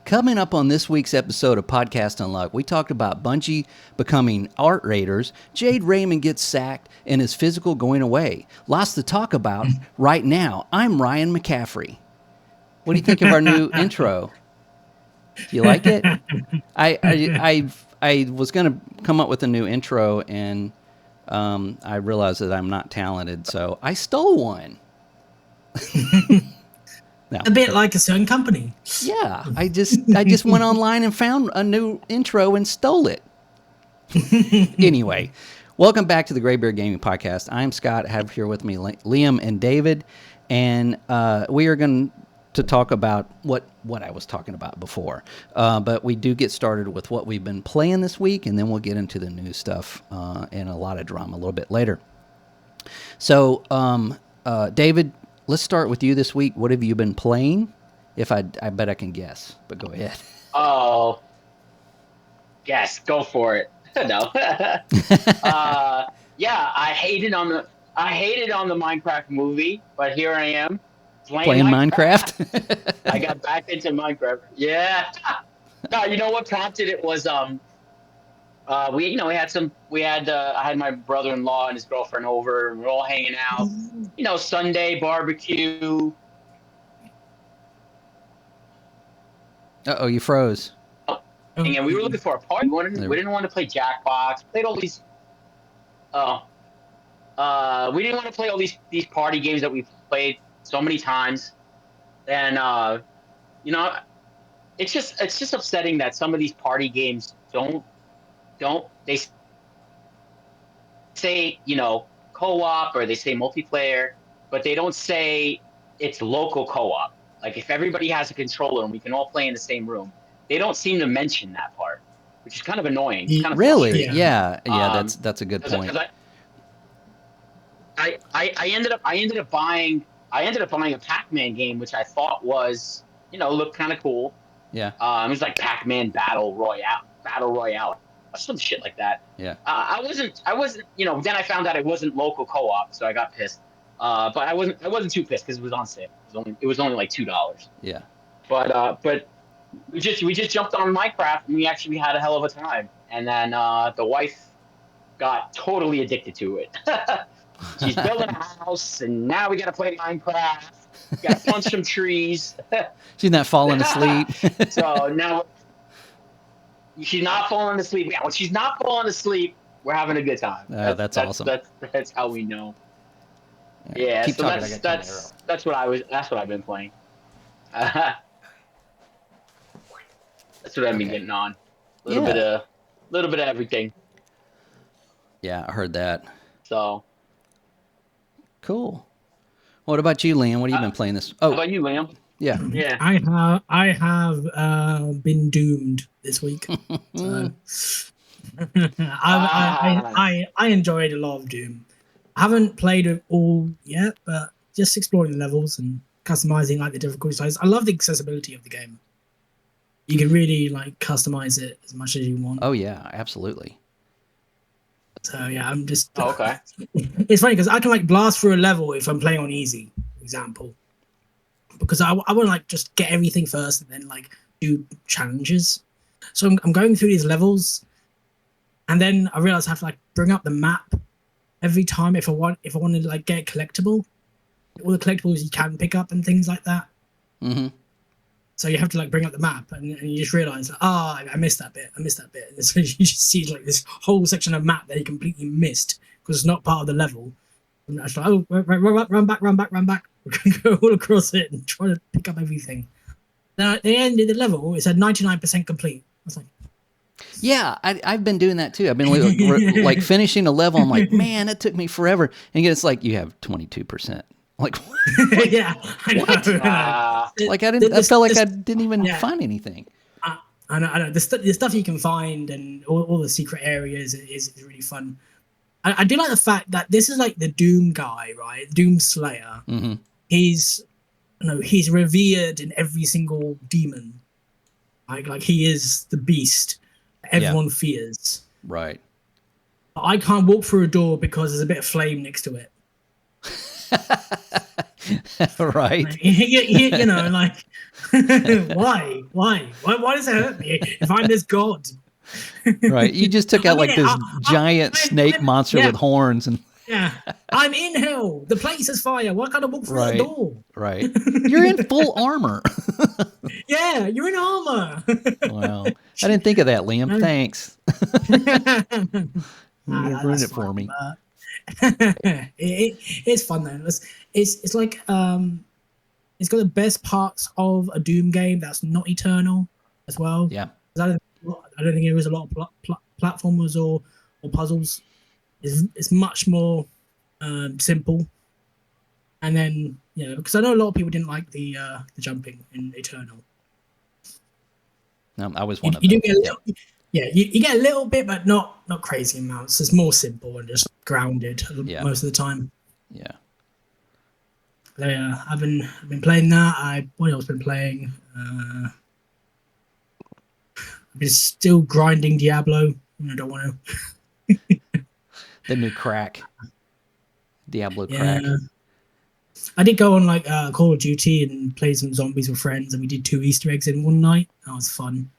Coming up on this week's episode of Podcast Unlocked, we talked about Bungie becoming art raiders, Jade Raymond gets sacked, and his physical going away. Lots to talk about right now. I'm Ryan McCaffrey. What do you think of our new intro? Do you like it? I was going to come up with a new intro, and I realized that I'm not talented, so I stole one. No, a bit like a certain company. Yeah, I just went online and found a new intro and stole it. Anyway, welcome back to the Graybeard Gaming Podcast. I'm Scott. I have here with me Liam and David, and we are going to talk about what I was talking about before. But we do get started with what we've been playing this week, and then we'll get into the new stuff and a lot of drama a little bit later. So, David, let's start with you this week. What have you been playing? I bet I can guess, but go ahead. Oh, yes, go for it. No. Yeah, I hated on the Minecraft movie, but here I am playing Minecraft. I got back into Minecraft. Yeah. No, you know what prompted it was I had my brother-in-law and his girlfriend over, and we're all hanging out. You know, Sunday barbecue. Uh-oh, you froze. And we were looking for a party. We didn't want to play Jackbox. Played all these. We didn't want to play all these party games that we've played so many times. And you know, it's just upsetting that some of these party games don't they say, you know, co-op, or they say multiplayer, but they don't say it's local co-op. Like, if everybody has a controller and we can all play in the same room, they don't seem to mention that part, which is kind of annoying. It's kind of really? Yeah. That's a good point. I ended up buying a Pac-Man game, which I thought was, you know, looked kind of cool. Yeah. It was like Pac-Man Battle Royale, some shit like that. Yeah. I wasn't, you know, then I found out it wasn't local co-op, so I got pissed. But I wasn't too pissed because it was on sale. It was only like $2. Yeah. But we just jumped on Minecraft, and we actually had a hell of a time. And then the wife got totally addicted to it. She's building a house, and now we got to play Minecraft. Got to punch some trees. She's not falling asleep. So now she's not falling asleep. Yeah, when she's not falling asleep, we're having a good time. That's awesome. That's how we know. Right. Yeah, Keep so talking, that's what I've been playing. That's what I've been getting on. A little bit of everything. Yeah, I heard that. So cool. What about you, Liam? What have you been playing this? How about you, Liam? Yeah. Yeah. I have been doomed this week. So, I enjoyed a lot of Doom. I haven't played it all yet, but just exploring the levels and customizing like the difficulty size. I love the accessibility of the game. You can really like customize it as much as you want. Oh yeah, absolutely. So yeah, I'm just. Oh, okay. It's funny because I can like blast through a level if I'm playing on easy, for example, because I want to like just get everything first and then like do challenges. So I'm going through these levels, and then I realize I have to like bring up the map every time if I want to like get collectible, all the collectibles you can pick up and things like that. Mm-hmm. So you have to like bring up the map, and you just realize, I missed that bit. And so you just see like this whole section of map that you completely missed because it's not part of the level. And I was like, run back. We're going to go all across it and try to pick up everything. Then at the end of the level, it said 99% complete. I was like, yeah, I've been doing that too. I've been like finishing a level. I'm like, man, that took me forever. And it's like, you have 22%. Like, yeah, I know. Like I felt like I didn't even find anything. I know. The stuff you can find and all the secret areas is really fun. I do like the fact that this is like the Doom guy, right? Doom Slayer. Mm-hmm. He's revered in every single demon. Like he is the beast everyone fears. Right. I can't walk through a door because there's a bit of flame next to it. Right. Like, you know, like why does it hurt me if I'm this god? Right. You just took I out mean, like this giant snake monster yeah, with horns and yeah. I'm in hell. The place is fire. Why can't I walk through that right. door? Right. You're in full armor. Yeah, you're in armor. Wow. I didn't think of that, Liam. Thanks. You ruined That's it for fine. me. It's fun though. It's like it's got the best parts of a Doom game that's not eternal as well. Yeah. 'Cause I don't think there is a lot of platformers or puzzles. It's much more simple. And then because I know a lot of people didn't like the jumping in Eternal. No, I was one of You them. do get a little, you get a little bit, but not crazy amounts. It's more simple and just grounded most of the time. Yeah. So, yeah, I've been playing that. What else been playing? I've been still grinding Diablo. I don't want to. The new crack. Diablo Yeah. crack. I did go on like Call of Duty and play some zombies with friends, and we did 2 Easter eggs in one night. That was fun.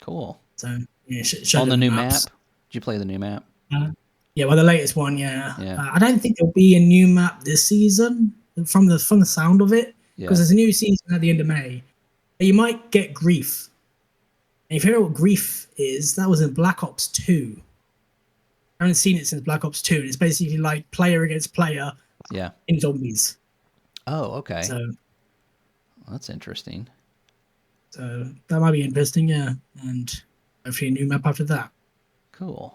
Cool. So yeah, On the new map? Did you play the new map? Yeah, well, the latest one. Yeah. Yeah. I don't think there'll be a new map this season from the sound of it, because there's a new season at the end of May. You might get Grief. And if you know what Grief is, that was in Black Ops 2. I haven't seen it since Black Ops 2. And it's basically like player against player. Yeah. In zombies. Oh, okay. So well, that's interesting. So that might be interesting, yeah. And hopefully a new map after that. Cool.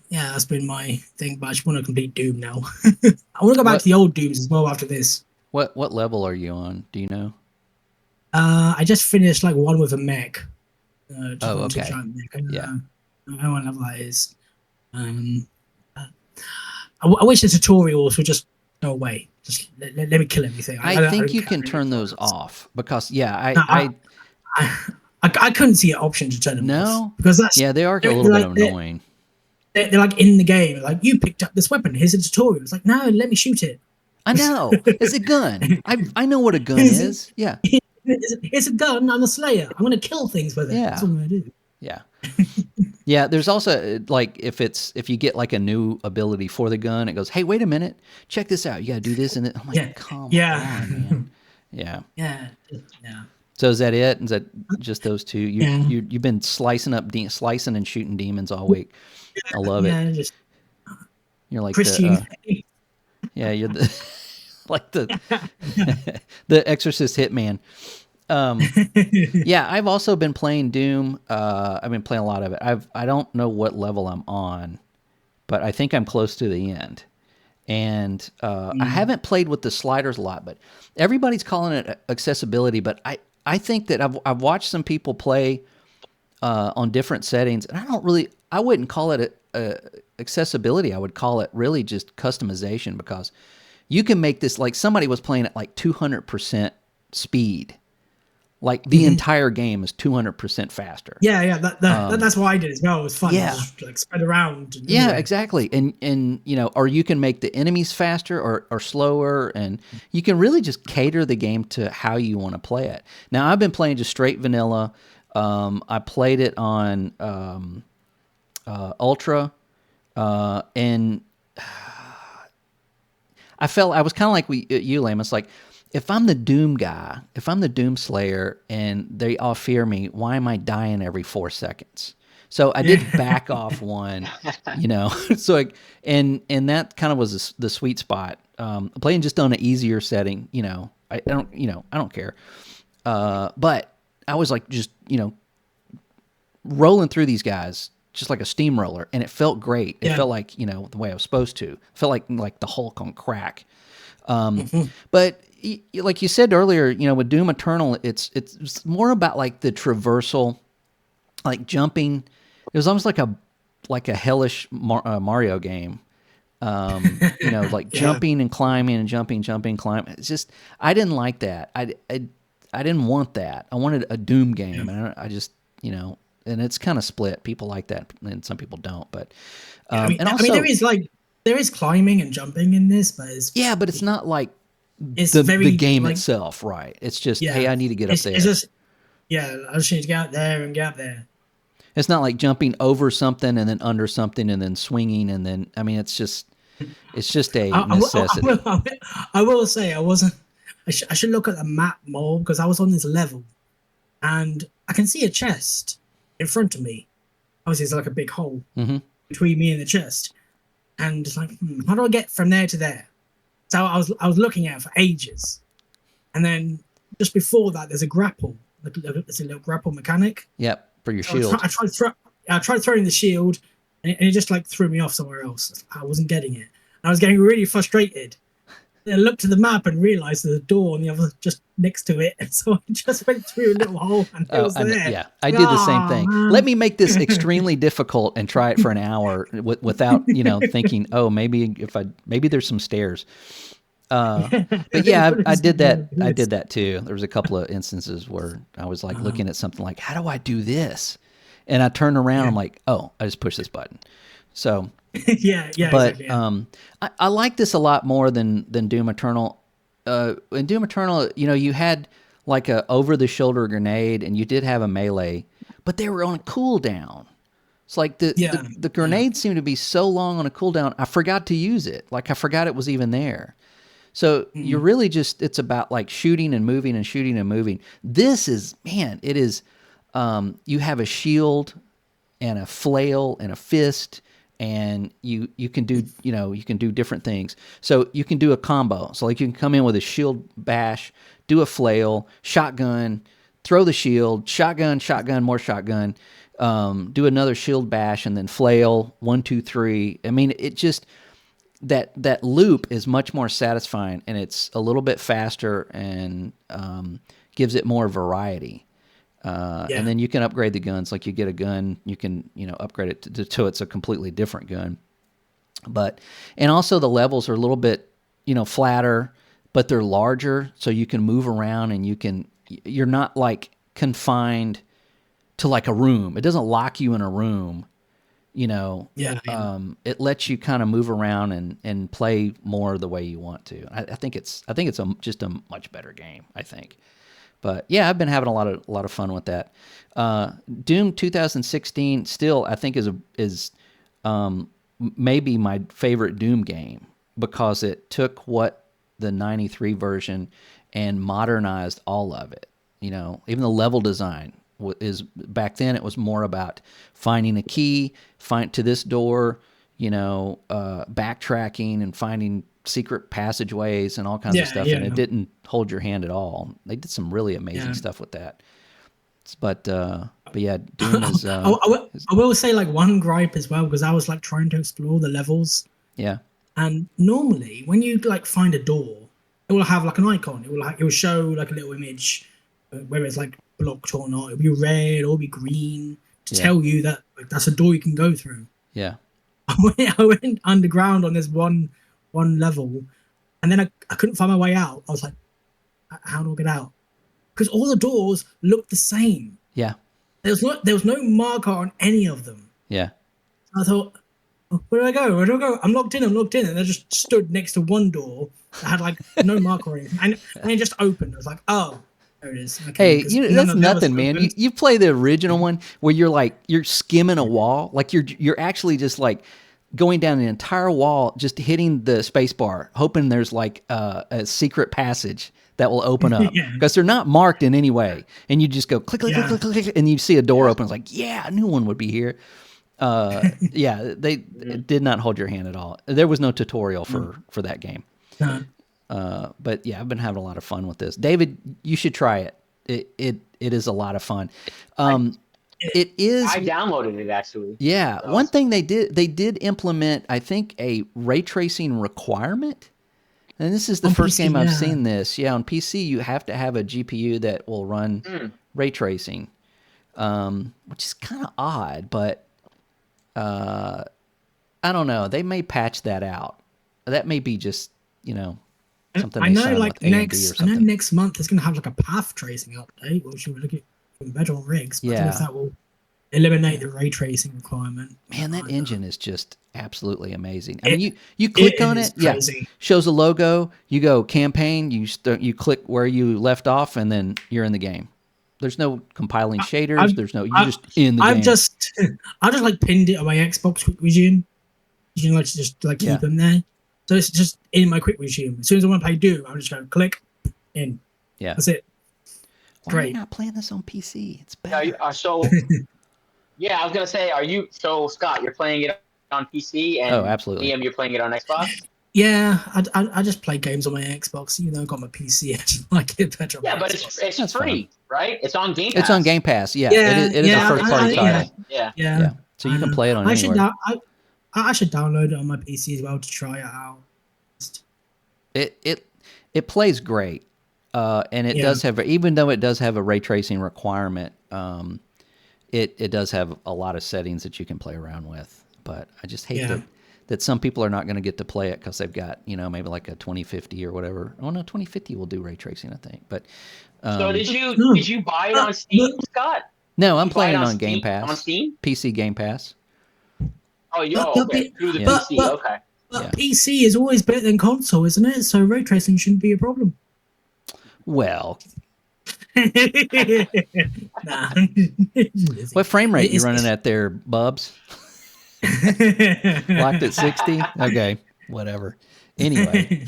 Yeah, that's been my thing, but I just want to complete Doom now. I want to go back to the old Dooms as well after this. What level are you on? Do you know? I just finished like one with a mech. Okay. Yeah. I don't know what level that is. I wish the tutorials would just go away. Just let me kill everything. I think you can turn those off because I couldn't see an option to turn them off because that's they are a little bit annoying. They're like in the game, like you picked up this weapon. Here's a tutorial. It's like, no, let me shoot it. I know it's a gun. I know what a gun is. Yeah, it's a gun. I'm a slayer. I'm gonna kill things with it. Yeah. That's what I'm gonna do. Yeah. Yeah, there's also like if you get like a new ability for the gun, it goes, "Hey, wait a minute, check this out. You got to do this," and I'm like, "Come on, man." Yeah. Yeah. So is that it? Is that just those two? You've been slicing and shooting demons all week. I love it. You're like Christian. You're the like the the Exorcist hitman. Yeah, I've also been playing Doom. I've been playing a lot of it. I don't know what level I'm on, but I think I'm close to the end. And I haven't played with the sliders a lot, but everybody's calling it accessibility. But I think that I've watched some people play on different settings, and I wouldn't call it accessibility. I would call it really just customization, because you can make this, like somebody was playing at like 200% speed. Like the entire game is 200% faster. Yeah, that's what I did as well. It was fun. Yeah, just, like spread around. Yeah, exactly. And or you can make the enemies faster or slower, and you can really just cater the game to how you want to play it. Now I've been playing just straight vanilla. I played it on Ultra, and I was kind of like you, Lam. It's like, if I'm the Doom guy, if I'm the Doom Slayer, and they all fear me, why am I dying every 4 seconds? So I did back off one, So and that kind of was the sweet spot. Playing just on an easier setting, I don't care. But I was like just rolling through these guys just like a steamroller, and it felt great. It felt like the way I was supposed to. It felt like the Hulk on crack. But like you said earlier, with Doom Eternal, it's more about like the traversal, like jumping. It was almost like a hellish Mario game, like jumping and climbing and jumping, climbing. It's just, I didn't like that. I didn't want that. I wanted a Doom game, and I just and it's kind of split. People like that, and some people don't. But there is like there is climbing and jumping in this, but it's not like it's the very game like, itself, right? It's just, yeah, hey, I need to get up there. It's just, yeah, I just need to get out there and get out there. It's not like jumping over something and then under something and then swinging and then, I mean, it's just a necessity. I will say I wasn't. I should look at the map more because I was on this level, and I can see a chest in front of me. Obviously, it's like a big hole between me and the chest, and it's like, how do I get from there to there? So I was looking at it for ages, and then just before that, there's a grapple. There's a little grapple mechanic. Yep, for your So shield. I tried throwing the shield, and it just like threw me off somewhere else. I wasn't getting it. And I was getting really frustrated. Then I looked at the map and realized there's a door on the other just next to it. And so I just went through a little hole and it was there. Yeah, I did the same thing. Man. Let me make this extremely difficult and try it for an hour without, thinking, oh, maybe there's some stairs. But yeah, I did that. I did that too. There was a couple of instances where I was like looking at something like, how do I do this? And I turned around. I'm like, oh, I just push this button. So yeah. But exactly, yeah. I like this a lot more than Doom Eternal. In Doom Eternal, you had like a over-the-shoulder grenade, and you did have a melee, but they were on a cooldown. It's like the grenade seemed to be so long on a cooldown, I forgot to use it. Like I forgot it was even there. So you're really just, it's about like shooting and moving and shooting and moving. This is, man, it is, you have a shield and a flail and a fist, and you can do, you can do different things. So you can do a combo. So like you can come in with a shield bash, do a flail, shotgun, throw the shield, shotgun, more shotgun, do another shield bash, and then flail, 1, 2, 3. I mean, it just, that loop is much more satisfying, and it's a little bit faster and gives it more variety. And then you can upgrade the guns. Like you get a gun, you can upgrade it to it's a completely different gun. And also the levels are a little bit flatter, but they're larger, so you can move around and you're not like confined to like a room. It doesn't lock you in a room. It lets you kind of move around and play more the way you want to. I think it's just a much better game, I think. But yeah, I've been having a lot of fun with that. Doom 2016 still, I think, is maybe my favorite Doom game, because it took what the 93 version and modernized all of it. Even the level design is, back then it was more about finding a key, find to this door, backtracking and finding secret passageways and all kinds of stuff, and it didn't hold your hand at all. They did some really amazing stuff with that. But yeah, Doom is. I will say like one gripe as well, because I was like trying to explore the levels. Yeah. And normally, when you like find a door, it will have like an icon. It will show like a little image, whether it's like blocked or not. It'll be red or it'll be green to tell you that like that's a door you can go through. Yeah. I went underground on this one level, and then I couldn't find my way out. I was like, how do I get out? Because all the doors looked the same. Yeah. There was no marker on any of them. Yeah. I thought, where do I go? I'm locked in. And I just stood next to one door that had like no marker or anything. And it just opened. I was like, oh, there it is. Okay, hey, that's nothing, man. You play the original one where you're skimming a wall. Like you're actually just like going down an entire wall, just hitting the space bar, hoping there's like a secret passage that will open up, because they're not marked in any way. And you just go click, click, click, click, click, and you see a door open. It's like, yeah, a new one would be here. It did not hold your hand at all. There was no tutorial for that game. But yeah, I've been having a lot of fun with this. David, you should try it. It is a lot of fun. It is. I downloaded it actually. Yeah, one thing they did implement, I think, a ray tracing requirement. And this is the first game I've seen this. Yeah, on PC you have to have a GPU that will run ray tracing, which is kind of odd, but I don't know. They may patch that out. That may be just something. I know, like next month it's going to have like a path tracing update, which will look at better on rigs. But I don't know if eliminate the ray tracing requirement. Man, that engine is just absolutely amazing. I It- mean, you click on is it, yeah, crazy. shows a logo. You go campaign, you click where you left off, and then you're in the game. There's no compiling shaders. I've- There's no I- just in the I've game. I just like pinned it on my Xbox quick resume. You can like just like keep Yeah. them there, so it's just in my quick resume. As soon as I want to play Doom, I'm just going click in. Yeah. That's it. Why are you Great. not playing this on PC? It's Yeah, better. so yeah, I was gonna say, Scott? You're playing it on PC, and Oh, absolutely. Liam, you're playing it on Xbox. Yeah, I just play games on my Xbox. Even though I got my PC, I just like it better. On Yeah, my but Xbox. it's That's free, right? It's on Game Pass. It's on Game Pass. Yeah, Yeah, it is yeah, a first party title. Yeah. Yeah. So you I can know. play it on I should anywhere. I should download it on my PC as well to try it out. It plays great, and it does have, even though it does have a ray tracing requirement, it does have a lot of settings that you can play around with. But I just hate that some people are not going to get to play it because they've got, maybe like a 2050 or whatever. Oh no, 2050 will do ray tracing, I think. But So did you buy it on Steam, Scott? no, I'm You buy it playing it on on Game Steam- Pass. on Steam? PC Game Pass. Oh, But- okay. Through the Yeah. PC. but- Okay. But Yeah. PC is always better than console, isn't it? So ray tracing shouldn't be a problem. Well, Nah. what frame rate you It's- running at there, Bubs? Locked at 60? Okay, whatever. Anyway,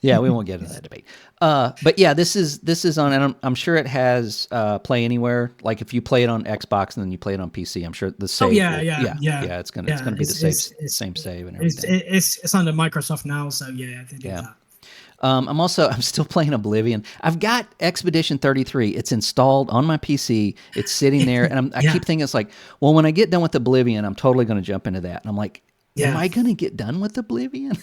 yeah, we won't get into that debate. But yeah, this is on, and I'm sure it has Play Anywhere. Like if you play it on Xbox and then you play it on PC, I'm sure the save. yeah. It's gonna be the same save and everything. It's under Microsoft now, so yeah, they do Yeah. that. I'm still playing Oblivion. I've got Expedition 33. It's installed on my PC. It's sitting there, and I keep thinking, it's like, well, when I get done with Oblivion, I'm totally going to jump into that. And I'm like, am I going to get done with Oblivion?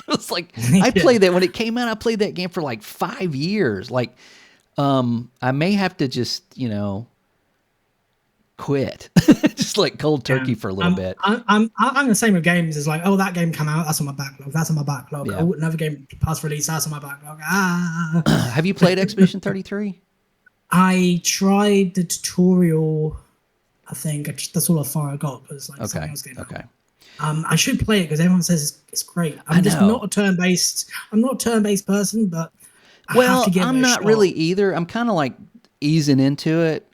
It's like, I played that when it came out. I played that game for like 5 years. Like, I may have to just, quit, just like cold turkey for a little bit. I'm the same with games. It's like, oh, that game come out, that's on my backlog. That's on my backlog. Yeah. Oh, another game past release, that's on my backlog. Have you played Expedition 33? I tried the tutorial. I think that's all far I got because like something else came out. Okay. I should play it because everyone says it's great. I'm just not a turn-based. I'm not a turn-based person, but I have to give it I'm a not shot. really either. I'm kind of like easing into it.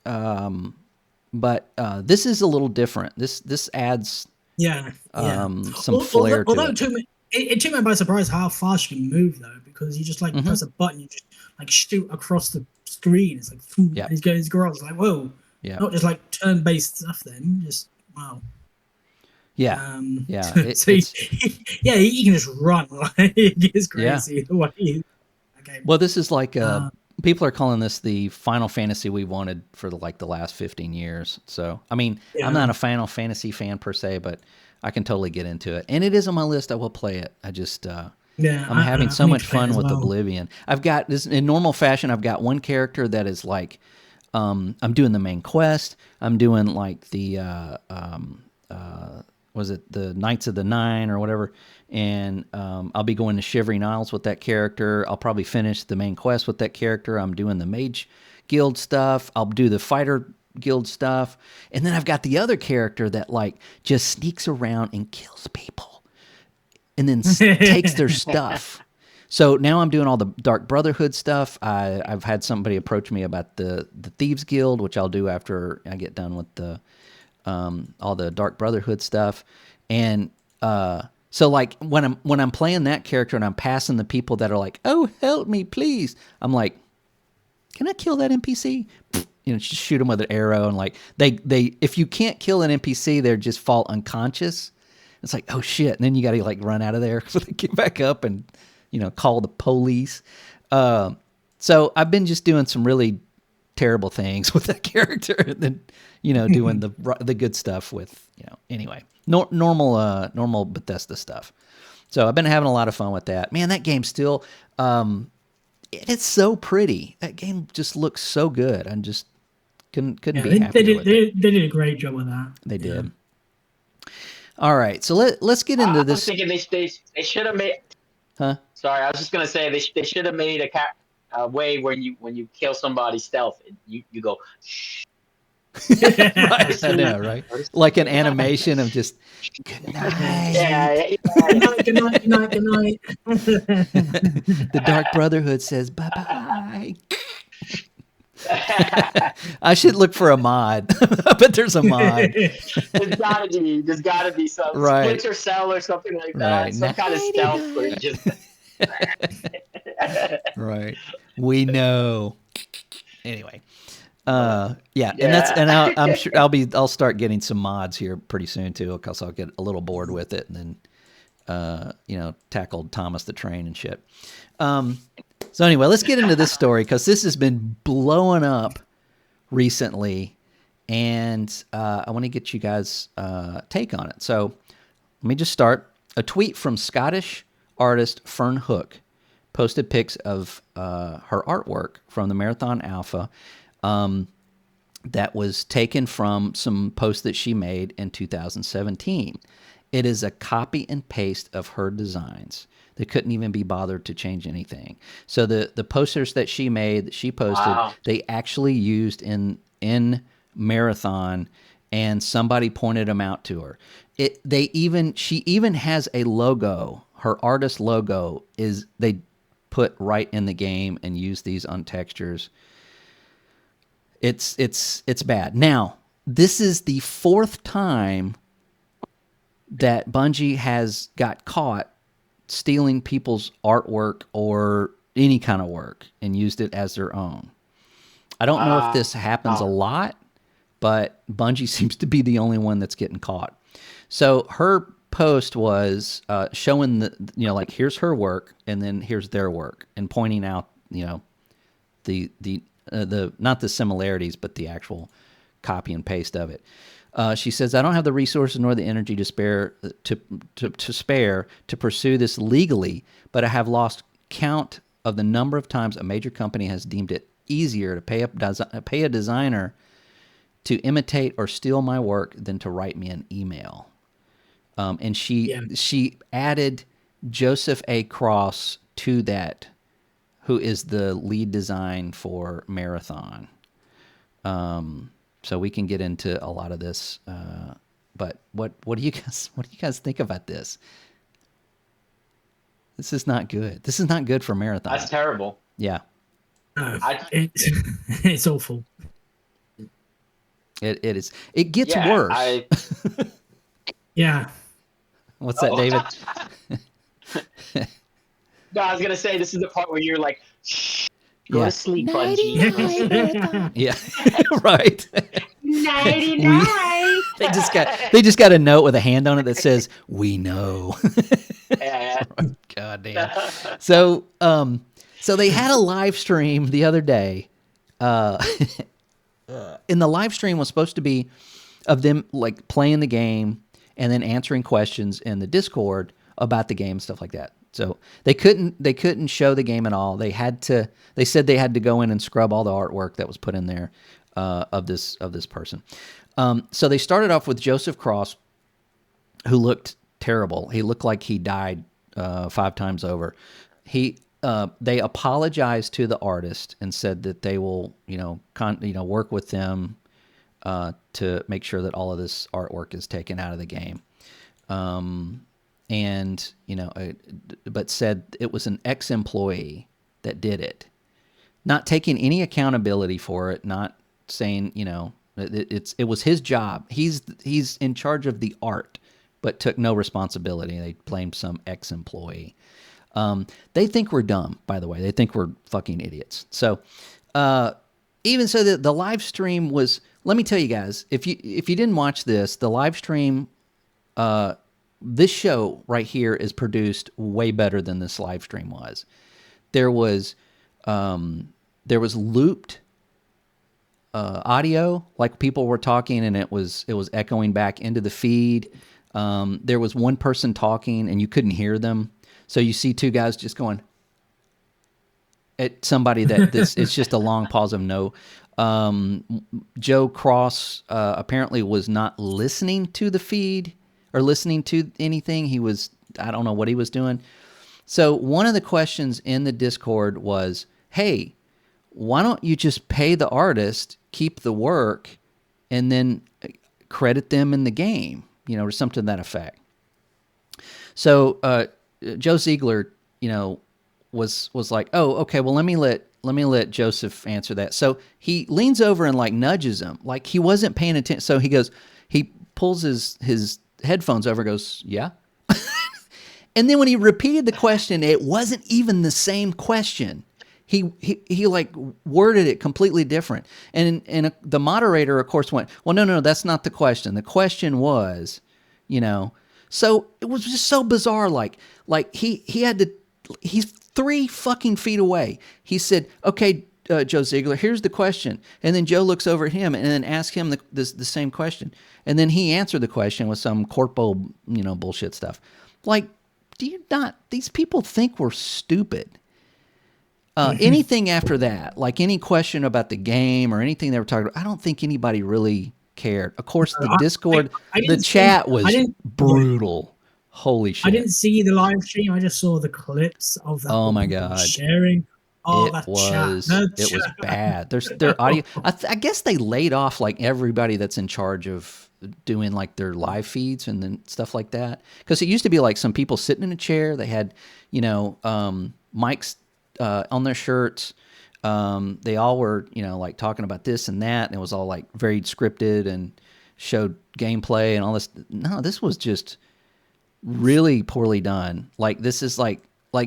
But this is a little different. This adds some flair to although it. It took me by surprise how fast you can move though, because you just like press a button, you just like shoot across the screen. It's like and he's going across. Like whoa, not just like turn-based stuff. Then just wow. Yeah, So you can just run. Like, it's crazy the way. Okay. Well, this is like people are calling this the Final Fantasy we wanted for the last 15 years. So, I mean, I'm not a Final Fantasy fan per se, but I can totally get into it. And it is on my list. I will play it. I just, I'm having so much fun with Oblivion. I've got this in normal fashion. I've got one character that is like, I'm doing the main quest. I'm doing like the, was it the Knights of the Nine or whatever? And I'll be going to Shivering Isles with that character. I'll probably finish the main quest with that character. I'm doing the Mage Guild stuff. I'll do the Fighter Guild stuff. And then I've got the other character that like just sneaks around and kills people and then takes their stuff. So now I'm doing all the Dark Brotherhood stuff. I've had somebody approach me about the Thieves Guild, which I'll do after I get done with the all the Dark Brotherhood stuff. And so like when I'm playing that character and I'm passing the people that are like, oh, help me, please. I'm like, can I kill that NPC? Just shoot them with an arrow. And like they if you can't kill an NPC, they just fall unconscious. It's like, oh shit. And then you got to like run out of there so they get back up and, call the police. So I've been just doing some really terrible things with that character and then, doing the good stuff with, anyway, normal Bethesda stuff. So I've been having a lot of fun with that. Man, that game still, it's so pretty. That game just looks so good. I just couldn't be happier with it. They did a great job with that. They did. All right, so let's get into this. I was thinking they should have made. Huh? Sorry, I was just gonna say they should have made a way when you kill somebody stealth, you go shh. Right, I know, right? Like an animation of just good night. Yeah. Good night, good night, good night, good night. The Dark Brotherhood says bye bye. I should look for a mod. But there's a mod. There's gotta be some Right. Splinter Cell or something like that. Right. Some kind of stealth where you just Right. We know. Anyway. Yeah, and I'm sure I'll start getting some mods here pretty soon too, because I'll get a little bored with it and then tackle Thomas the Train and shit. So anyway, let's get into this story because this has been blowing up recently, and I want to get you guys' take on it. So let me just start. A tweet from Scottish artist Fern Hook posted pics of her artwork from the Marathon Alpha that was taken from some posts that she made in 2017. It is a copy and paste of her designs. They couldn't even be bothered to change anything. So the posters that she made, that she posted, Wow. they actually used in Marathon, and somebody pointed them out to her. She even has a logo. Her artist logo is they put right in the game and use these on textures. It's bad. Now, this is the fourth time that Bungie has got caught stealing people's artwork or any kind of work and used it as their own. I don't know if this happens a lot, but Bungie seems to be the only one that's getting caught. So her post was showing like here's her work and then here's their work and pointing out the not the similarities but the actual copy and paste of it. She says, I don't have the resources nor the energy to spare to pursue this legally, but I have lost count of the number of times a major company has deemed it easier to pay a designer to imitate or steal my work than to write me an email. And she added Joseph A. Cross to that, who is the lead design for Marathon. So we can get into a lot of this, but what do you guys think about this? This is not good. This is not good for Marathon. That's terrible. Yeah, No, it's awful. it is. It gets worse. Yeah. What's that, David? No, I was gonna say this is the part where you're like, shh, go to sleep, Bungie. Yeah, right. Nighty night. They just got a note with a hand on it that says, "We know." Yeah. God damn. So they had a live stream the other day. And the live stream was supposed to be of them like playing the game and then answering questions in the Discord about the game and stuff like that. So they couldn't show the game at all. They said they had to go in and scrub all the artwork that was put in there of this person. So they started off with Joseph Cross, who looked terrible. He looked like he died 5 times over. They apologized to the artist and said that they will work with them to make sure that all of this artwork is taken out of the game. But said it was an ex-employee that did it, not taking any accountability for it, not saying it was his job. He's in charge of the art, but took no responsibility. They blamed some ex-employee. They think we're dumb, by the way. They think we're fucking idiots. So even so, the live stream was. Let me tell you guys, if you didn't watch this, the live stream. This show right here is produced way better than this live stream was. There was looped audio, like people were talking, and it was echoing back into the feed. There was one person talking, and you couldn't hear them, so you see 2 guys just going at somebody it's just a long pause of no. Joe Cross apparently was not listening to the feed or listening to anything. I don't know what he was doing. So one of the questions in the Discord was, hey, why don't you just pay the artist, keep the work, and then credit them in the game, or something to that effect. So Joe Ziegler, was like, oh, okay, well, let me let Joseph answer that. So he leans over and like nudges him, like he wasn't paying attention. So he pulls his headphones over, and goes, yeah. And then when he repeated the question, it wasn't even the same question. He like worded it completely different. And the moderator, of course, went, well, no, that's not the question. The question was, so it was just so bizarre. Like he's 3 fucking feet away. He said, okay, Joe Ziegler, here's the question. And then Joe looks over at him and then asks him the same question. And then he answered the question with some corpo, bullshit stuff. Like, these people think we're stupid. Anything after that, like any question about the game or anything they were talking about, I don't think anybody really cared. Of course, the Discord, the chat was brutal. Holy shit. I didn't see the live stream. I just saw the clips of that. Oh my God. Sharing. Oh, it was bad. Their audio. I guess they laid off like everybody that's in charge of doing like their live feeds and then stuff like that. Because it used to be like some people sitting in a chair. They had, mics on their shirts. They all were, like talking about this and that, and it was all like very scripted and showed gameplay and all this. No, this was just really poorly done. Like this is like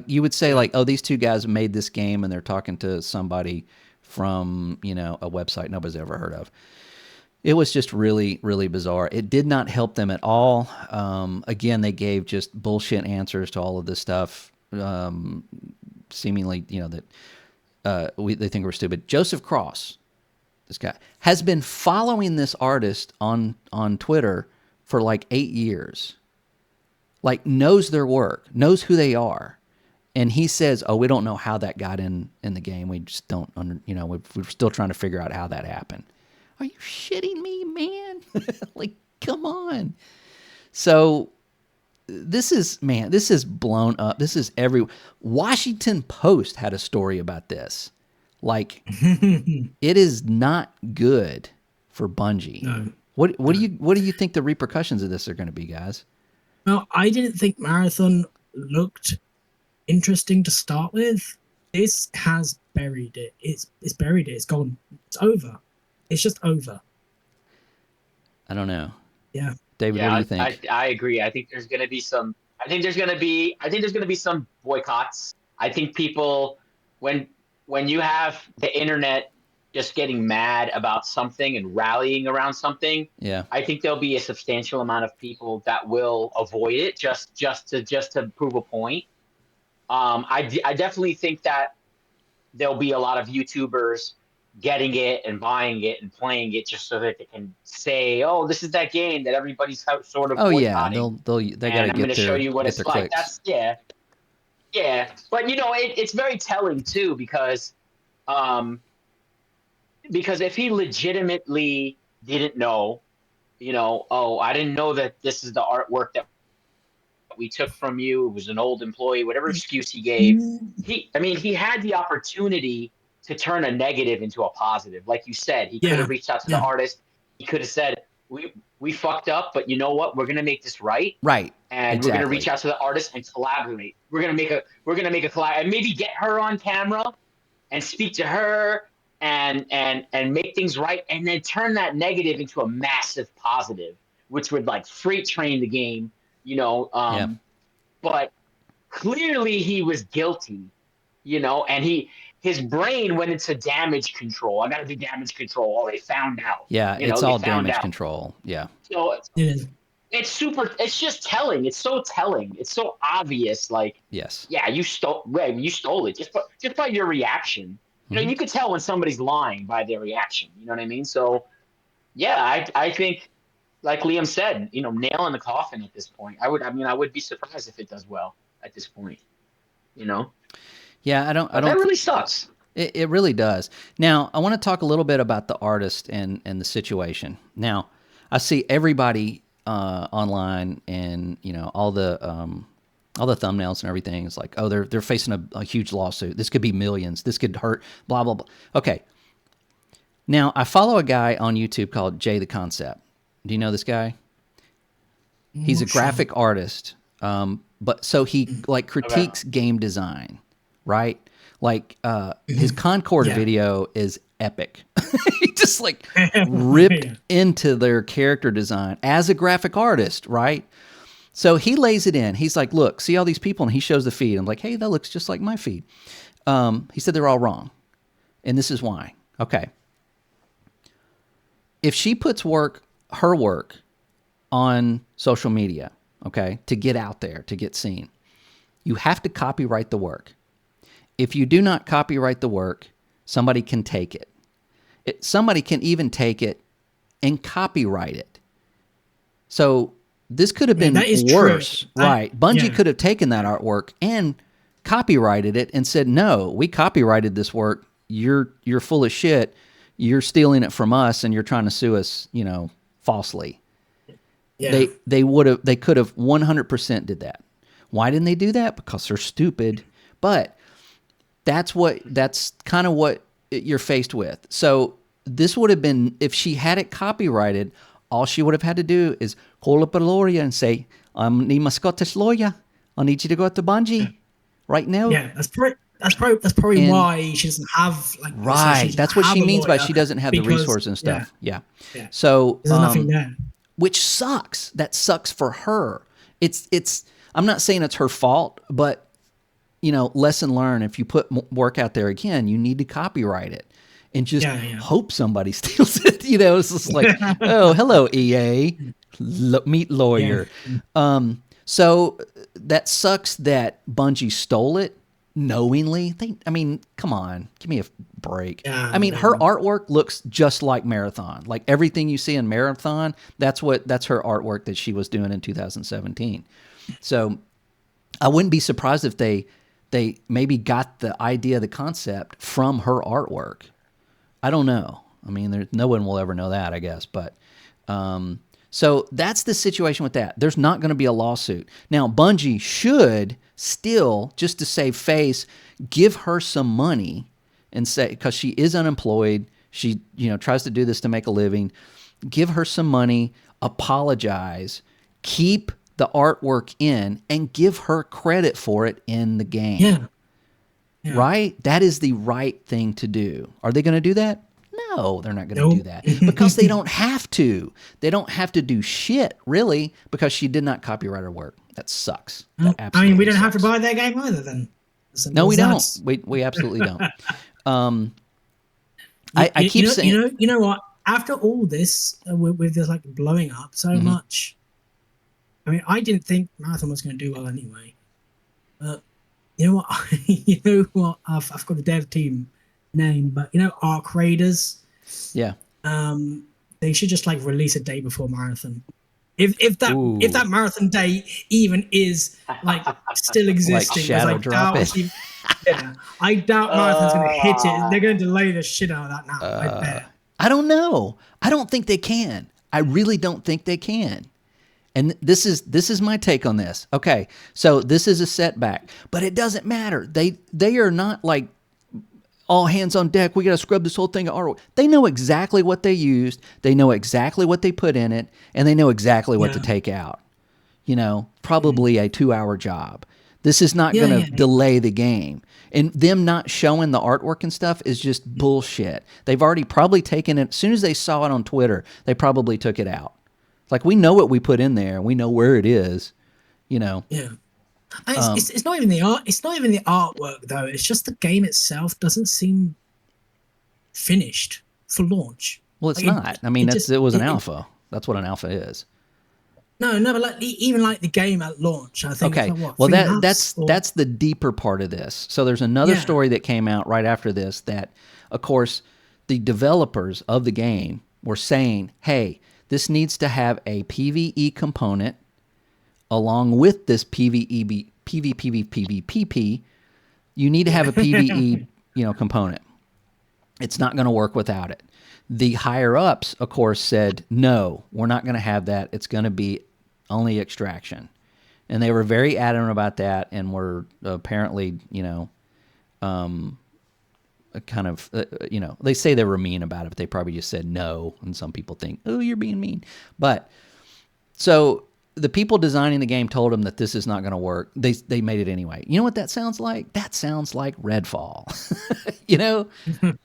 you would say like, oh, these 2 guys made this game and they're talking to somebody from, a website nobody's ever heard of. It was just really, really bizarre. It did not help them at all. Again, they gave just bullshit answers to all of this stuff. Seemingly, that they think we're stupid. Joseph Cross, this guy, has been following this artist on Twitter for like 8 years. Like knows their work, knows who they are. And he says, oh, we don't know how that got in the game. We just don't, we're still trying to figure out how that happened. Are you shitting me, man? Like, come on. So this is blown up. This is Washington Post had a story about this. Like, it is not good for Bungie. No. What do you think the repercussions of this are going to be, guys? Well, I didn't think Marathon looked interesting to start with. This has buried it. It's buried it. It's gone. It's over. It's just over. I don't know. Yeah. David, what do you think? I agree. I think there's going to be some boycotts. I think people, when you have the internet just getting mad about something and rallying around something, yeah, I think there'll be a substantial amount of people that will avoid it just to prove a point. I definitely think that there'll be a lot of YouTubers getting it and buying it and playing it just so that they can say, "Oh, this is that game that everybody's sort of boycotting." Oh yeah, they got to get I'm going to show you what it's like. Clicks. Yeah. But it's very telling too because if he legitimately didn't know, oh, I didn't know that this is the artwork that we took from you. It was an old employee, whatever excuse he gave. He had the opportunity to turn a negative into a positive. Like you said, he could have reached out to the artist. He could have said, we fucked up, but you know what? We're going to make this right. Right. And we're going to reach out to the artist and collaborate. We're going to make a collab and maybe get her on camera and speak to her and make things right, and then turn that negative into a massive positive, which would like freight train the game, But clearly he was guilty, and his brain went into damage control. I got to do damage control. Oh, they found out. Yeah, it's all damage control. Yeah. So it's just telling. It's so telling. It's so obvious. Like, yes. Yeah, you stole it just by your reaction. You could tell when somebody's lying by their reaction. You know what I mean? So, yeah, I think, like Liam said, nail in the coffin at this point. I would be surprised if it does well at this point. Yeah, I don't. That really sucks. It really does. Now, I want to talk a little bit about the artist and the situation. Now, I see everybody online and all the thumbnails and everything is like, oh, they're facing a huge lawsuit. This could be millions. This could hurt. Blah blah blah. Okay. Now, I follow a guy on YouTube called Jay the Concept. Do you know this guy? He's a graphic artist, but so he like critiques game design, right? Like his Concord video is epic. He just like ripped into their character design as a graphic artist, right? So he lays it in. He's like, look, see all these people, and he shows the feed. I'm like, hey, that looks just like my feed. He said they're all wrong, and this is why. Okay. If she puts her work on social media, okay, to get out there, to get seen, you have to copyright the work. If you do not copyright the work, somebody can take it. Somebody can even take it and copyright it. So this could have been worse, right? Bungie could have taken that artwork and copyrighted it and said, no, we copyrighted this work. You're full of shit. You're stealing it from us and you're trying to sue us, falsely. Yeah. They could have 100% did that. Why didn't they do that? Because they're stupid. But that's kind of what you're faced with. So this would have been, if she had it copyrighted, all she would have had to do is call up a lawyer and say, I need my Scottish lawyer. I need you to go to Bungie right now. Yeah, that's probably why she doesn't have like. Right, that's what she means by she doesn't have the resources and stuff. Yeah. So there's nothing there. Which sucks. That sucks for her. It's. I'm not saying it's her fault, but lesson learned. If you put work out there again, you need to copyright it, and just hope somebody steals it. It's just like, oh, hello, EA, meet lawyer. Yeah. So that sucks that Bungie stole it knowingly. Come on, give me a break. Yeah, her artwork looks just like Marathon. Like everything you see in Marathon, that's her artwork that she was doing in 2017. So I wouldn't be surprised if they maybe got the idea, the concept from her artwork. I don't know. No one will ever know that, I guess. But so that's the situation with that. There's not going to be a lawsuit. Now, Bungie should still, just to save face, give her some money and say, because she is unemployed, she tries to do this to make a living, give her some money, apologize, keep the artwork in, and give her credit for it in the game. Yeah. Right? That is the right thing to do. Are they going to do that? No, they're not going to do that because they don't have to. They don't have to do shit, really, because she did not copyright her work. That sucks. That we don't have to buy their game either then. No, we don't. We absolutely don't. I keep saying... You know what? After all this, with this like blowing up so much, I didn't think Marathon was going to do well anyway. But you know what? I've got the dev team name, but Arc Raiders. Yeah. They should just like release a day before Marathon. If that Marathon day even is like still existing, like shadow drop it. I doubt Marathon's going to hit it. They're going to delay the shit out of that now. I bet. I don't know. I don't think they can. I really don't think they can. And this is my take on this. Okay, so this is a setback, but it doesn't matter. They are not like all hands on deck. We got to scrub this whole thing of artwork. They know exactly what they used. They know exactly what they put in it, and they know exactly what to take out. Probably a 2-hour job. This is not going to delay the game. And them not showing the artwork and stuff is just bullshit. They've already probably taken it. As soon as they saw it on Twitter, they probably took it out. Like, we know what we put in there. We know where it is. Yeah. It's not even the art. It's not even the artwork though. It's just the game itself doesn't seem finished for launch. Well, it's not. It was an alpha. That's what an alpha is. No, but even the game at launch, I think. Okay. Well, that's the deeper part of this. So there's another story that came out right after this that, of course, the developers of the game were saying, "Hey, this needs to have a PvE component." Along with this PvP, you need to have a PvE, component. It's not going to work without it. The higher ups, of course, said, no, we're not going to have that. It's going to be only extraction. And they were very adamant about that and were apparently, kind of, they say they were mean about it, but they probably just said no. And some people think, oh, you're being mean. But so the people designing the game told them that this is not going to work. They made it anyway. You know what that sounds like? That sounds like Redfall.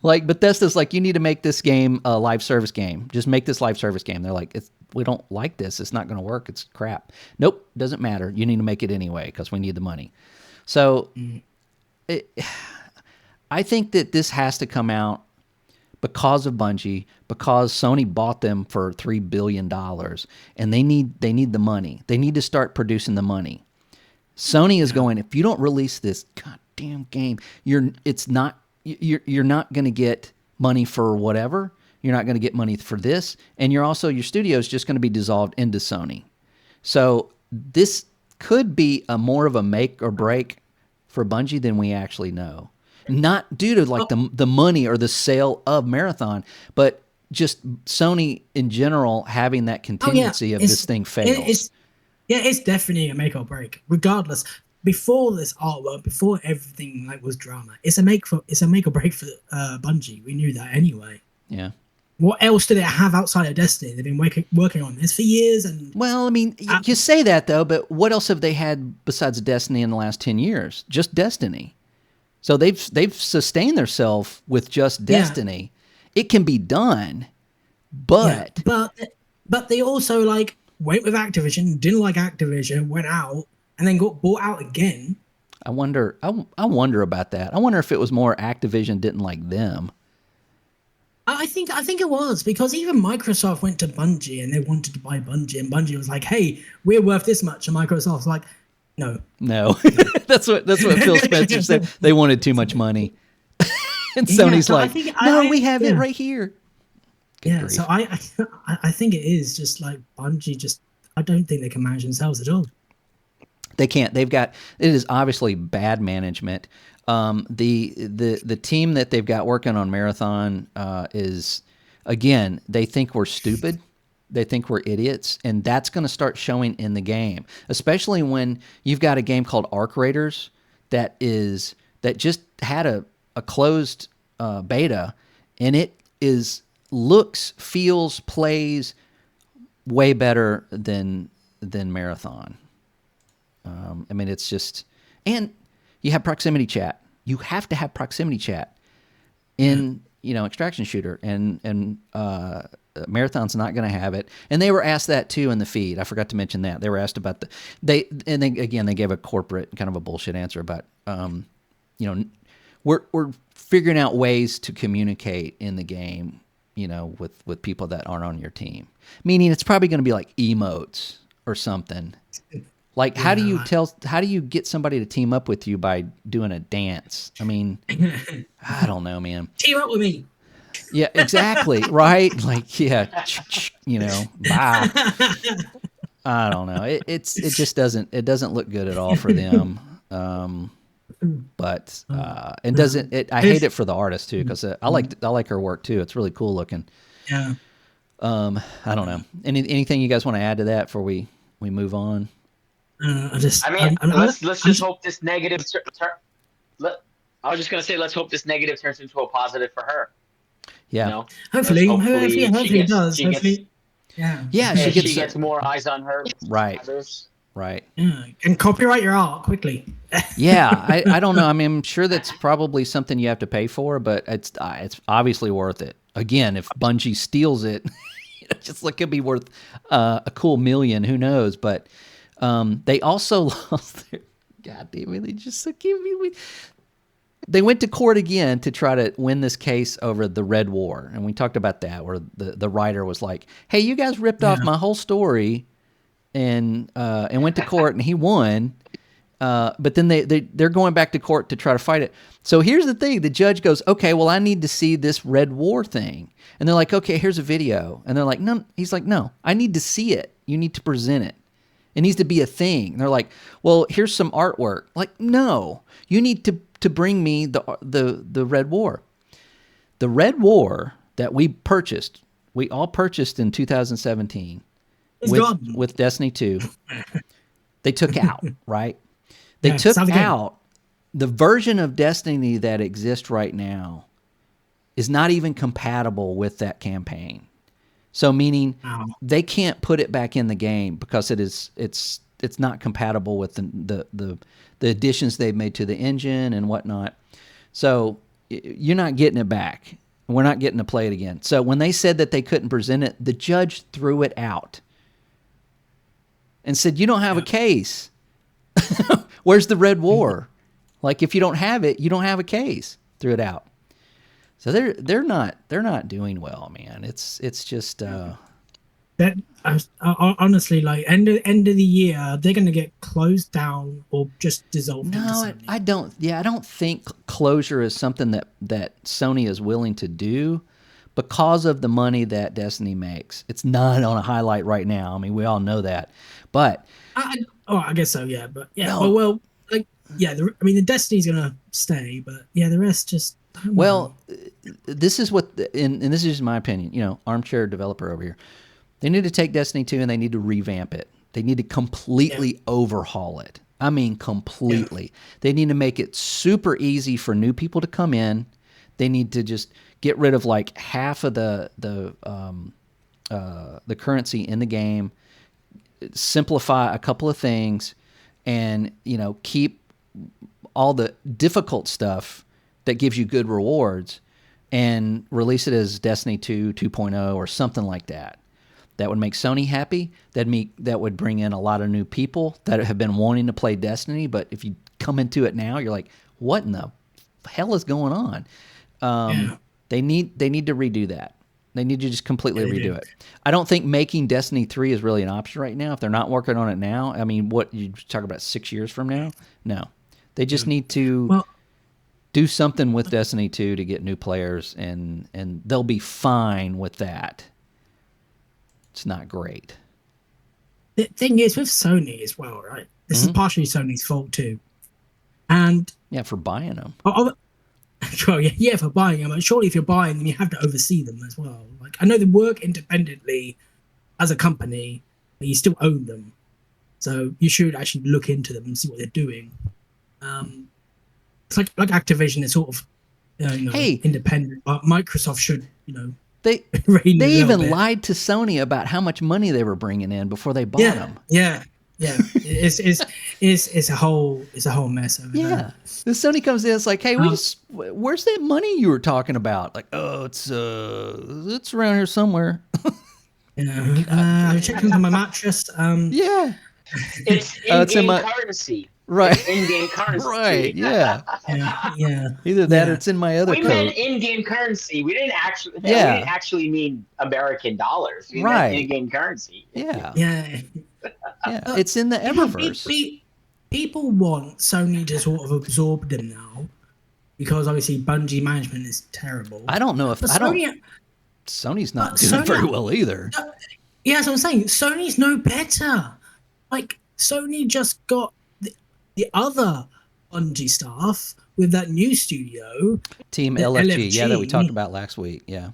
Like Bethesda's like, you need to make this game a live service game. Just make this live service game. They're like, we don't like this. It's not going to work. It's crap. Nope, doesn't matter. You need to make it anyway because we need the money. So I think that this has to come out because of Bungie, because Sony bought them for $3 billion, and they need the money. They need to start producing the money. Sony is going, if you don't release this goddamn game, you're not going to get money for whatever. You're not going to get money for this, and your studio is just going to be dissolved into Sony. So this could be more of a make or break for Bungie than we actually know. Not due to like the money or the sale of Marathon, but just Sony in general having that contingency of this thing fails. It's definitely a make or break. Regardless, before this artwork, before everything like was drama, it's a make or break for Bungie. We knew that anyway. Yeah. What else do they have outside of Destiny? They've been working on this for years. And well, I mean, you say that though, but what else have they had besides Destiny in the last 10 years? Just Destiny. So they've sustained themselves with just Destiny. Yeah. It can be done, but they also like went with Activision, didn't like Activision, went out, and then got bought out again. I wonder about that. I wonder if it was more Activision didn't like them. I think it was because even Microsoft went to Bungie and they wanted to buy Bungie, and Bungie was like, "Hey, we're worth this much," and Microsoft's like, No. That's what Phil Spencer said. They wanted too much money, and Sony's like, "No, we have it right here." Good grief. So I think it is just like Bungie. I don't think they can manage themselves at all. They can't. It is obviously bad management. The team that they've got working on Marathon is, again, they think we're stupid. They think we're idiots, and that's going to start showing in the game, especially when you've got a game called Arc Raiders that just had a closed beta, and it looks, feels, plays way better than Marathon. I mean, it's just, and you have proximity chat. You have to have proximity chat in extraction shooter, and Marathon's not going to have it. And they were asked that too in the feed. I forgot to mention that. They were asked about they gave a corporate kind of a bullshit answer about we're figuring out ways to communicate in the game, with people that aren't on your team. Meaning it's probably going to be like emotes or something. Like how do you get somebody to team up with you by doing a dance? I mean, I don't know, man. Team up with me. Yeah, exactly. Right? Like, bye. I don't know. It just doesn't look good at all for them. But I hate it for the artist too, because I like her work too. It's really cool looking. Yeah. I don't know. Anything you guys want to add to that before we move on? Let's just hope this negative. I was just gonna say, let's hope this negative turns into a positive for her. Yeah. Hopefully it does. Hopefully. She gets more eyes on her. Right. Right. Yeah. And copyright your art quickly. Yeah. I don't know. I mean, I'm sure that's probably something you have to pay for, but it's obviously worth it. Again, if Bungie steals it, just like it'd be worth a cool $1 million. Who knows? But they also lost their. God damn it! They just give me. They went to court again to try to win this case over the Red War, and we talked about that, where the writer was like, "Hey, you guys ripped off my whole story," and went to court, and he won. But then they're going back to court to try to fight it. So here's the thing: the judge goes, "Okay, well, I need to see this Red War thing," and they're like, "Okay, here's a video," and they're like, "No," he's like, "No, I need to see it. You need to present it. It needs to be a thing." And they're like, "Well, here's some artwork." Like, no, you need to bring me the Red War. The Red War that we all purchased in 2017 with Destiny 2, they took out, right? They took out the version of Destiny that exists right now is not even compatible with that campaign. So meaning they can't put it back in the game because it's not compatible with the additions they've made to the engine and whatnot. So you're not getting it back. We're not getting to play it again. So when they said that they couldn't present it, the judge threw it out and said, "You don't have a case. Where's the Red War? Like, if you don't have it, you don't have a case." Threw it out. So they're not doing well, man. It's just that honestly, like end of the year, they're going to get closed down or just dissolved. No, I don't. Yeah, I don't think closure is something that Sony is willing to do because of the money that Destiny makes. It's not on a highlight right now. I mean, we all know that, but I guess so. Yeah, but yeah. No. Well, like yeah. The Destiny's going to stay, but yeah, the rest just. Well, this is what, and this is just my opinion. You know, armchair developer over here. They need to take Destiny 2 and they need to revamp it. They need to completely overhaul it. I mean, completely. Yeah. They need to make it super easy for new people to come in. They need to just get rid of like half of the currency in the game, simplify a couple of things, and keep all the difficult stuff that gives you good rewards, and release it as Destiny 2 2.0 or something like that. That would make Sony happy. That would bring in a lot of new people that have been wanting to play Destiny, but if you come into it now, you're like, what in the hell is going on? They need to redo that. They need to just completely redo it. I don't think making Destiny 3 is really an option right now. If they're not working on it now, I mean, what you talk about 6 years from now? No. They just need to do something with Destiny 2 to get new players, and they'll be fine with that. It's not great. The thing is with Sony as well, right? This is partially Sony's fault too. And yeah, for buying them. Well, yeah, for buying them. But surely if you're buying them, you have to oversee them as well. Like, I know they work independently as a company, but you still own them. So you should actually look into them and see what they're doing. It's like Activision is sort of independent, but Microsoft should, They even lied to Sony about how much money they were bringing in before they bought them. Yeah. It's a whole mess over there. Yeah, the Sony comes in, it's like, hey, where's that money you were talking about? Like, oh, it's around here somewhere. Checking on my mattress. Yeah, it's in-game currency. Right. It's in-game currency. Right. Yeah. Yeah. Either that or it's in my other coat. We meant in-game currency. We didn't actually mean American dollars. We meant in-game currency. Yeah. Yeah. Yeah. It's in the Eververse. People want Sony to sort of absorb them now, because obviously Bungie management is terrible. I don't know if Sony's not doing very well either. Yeah, that's what I'm saying. Sony's no better. Like, Sony just got the other Bungie staff with that new studio, Team LFG, yeah, that we talked about last week, yeah.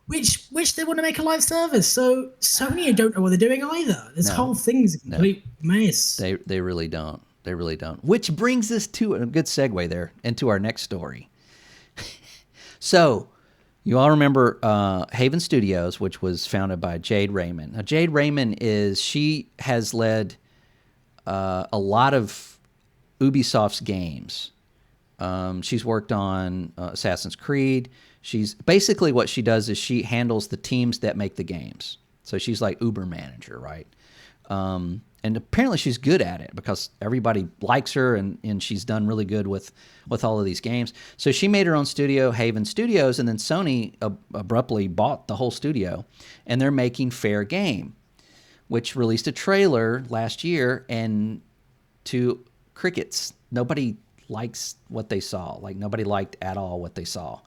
Which they want to make a live service. So Sony don't know what they're doing either. This whole thing's a complete mess. They really don't. They really don't. Which brings us to a good segue there into our next story. So, you all remember Haven Studios, which was founded by Jade Raymond. Now, Jade Raymond she has led a lot of Ubisoft's games. She's worked on Assassin's Creed. She's basically, what she does is she handles the teams that make the games. So she's like Uber manager, right? And apparently she's good at it because everybody likes her, and she's done really good with all of these games. So she made her own studio, Haven Studios, and then Sony abruptly bought the whole studio, and they're making Fair Game, which released a trailer last year, and to crickets. Nobody likes what they saw. Like, nobody liked at all what they saw.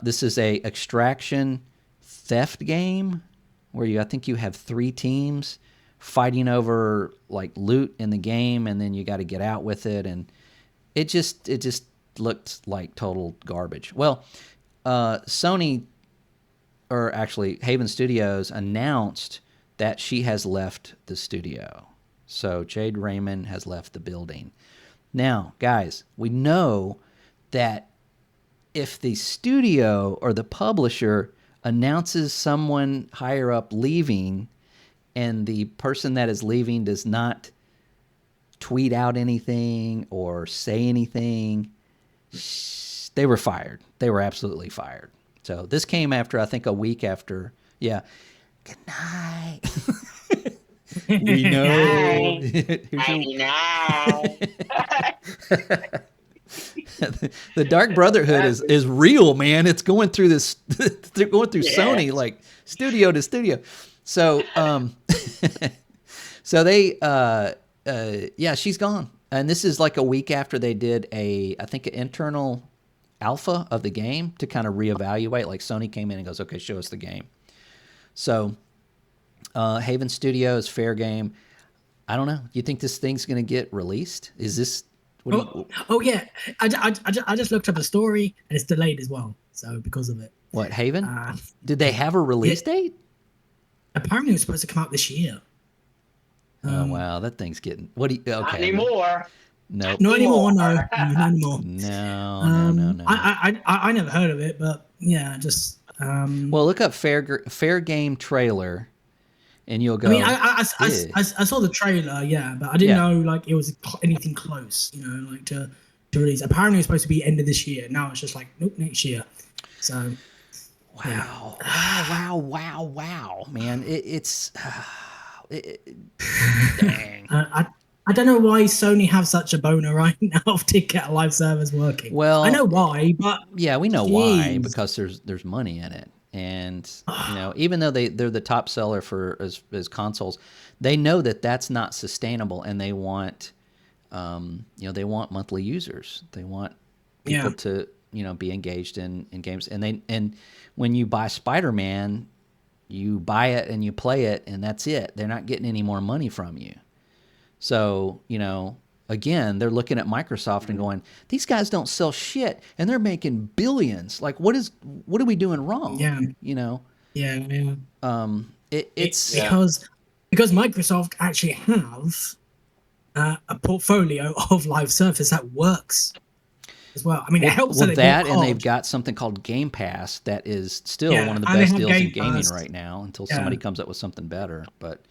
This is a extraction theft game where I think you have 3 teams fighting over like loot in the game, and then you got to get out with it, and it just looked like total garbage. Well, Sony, or actually Haven Studios, announced that she has left the studio. So Jade Raymond has left the building. Now, guys, we know that if the studio or the publisher announces someone higher up leaving, and the person that is leaving does not tweet out anything or say anything, they were fired. They were absolutely fired. So this came after, I think, a week after. Yeah. Good night. We know. The Dark Brotherhood is real, man. It's going through this. They're going through Sony, like studio to studio. So, so they, she's gone, and this is like a week after they did I think, an internal alpha of the game to kind of reevaluate. Like Sony came in and goes, okay, show us the game. So, Haven Studios, fair game. I don't know. Do you think this thing's going to get released? Is this? Yeah. I just looked up the story, and it's delayed as well. So because of it. What, Haven? Did they have a release date? Apparently, it was supposed to come out this year. Oh wow, that thing's getting. What do you? Okay. Not anymore. Nope. Not anymore. No, not anymore. No. I never heard of it, but yeah, just. Well, look up fair game trailer, and you'll go. I mean, I saw the trailer, yeah, but I didn't know like it was anything close, like to release. Apparently, it's supposed to be end of this year. Now it's just like nope, next year. So. Wow, wow, man! It's dang. I don't know why Sony have such a boner right now to get live servers working. Well, I know why, but yeah, we know why, because there's money in it, and even though they're the top seller for as consoles, they know that that's not sustainable, and they want they want monthly users, they want people to be engaged in games, and when you buy Spider-Man, you buy it and you play it, and that's it. They're not getting any more money from you. So, again, they're looking at Microsoft and going, these guys don't sell shit, and they're making billions. Like, what are we doing wrong? Yeah. Yeah. It's because Microsoft actually have a portfolio of live service that works as well. I mean, it helps that and they've got something called Game Pass that is still one of the best deals in gaming right now until somebody comes up with something better. But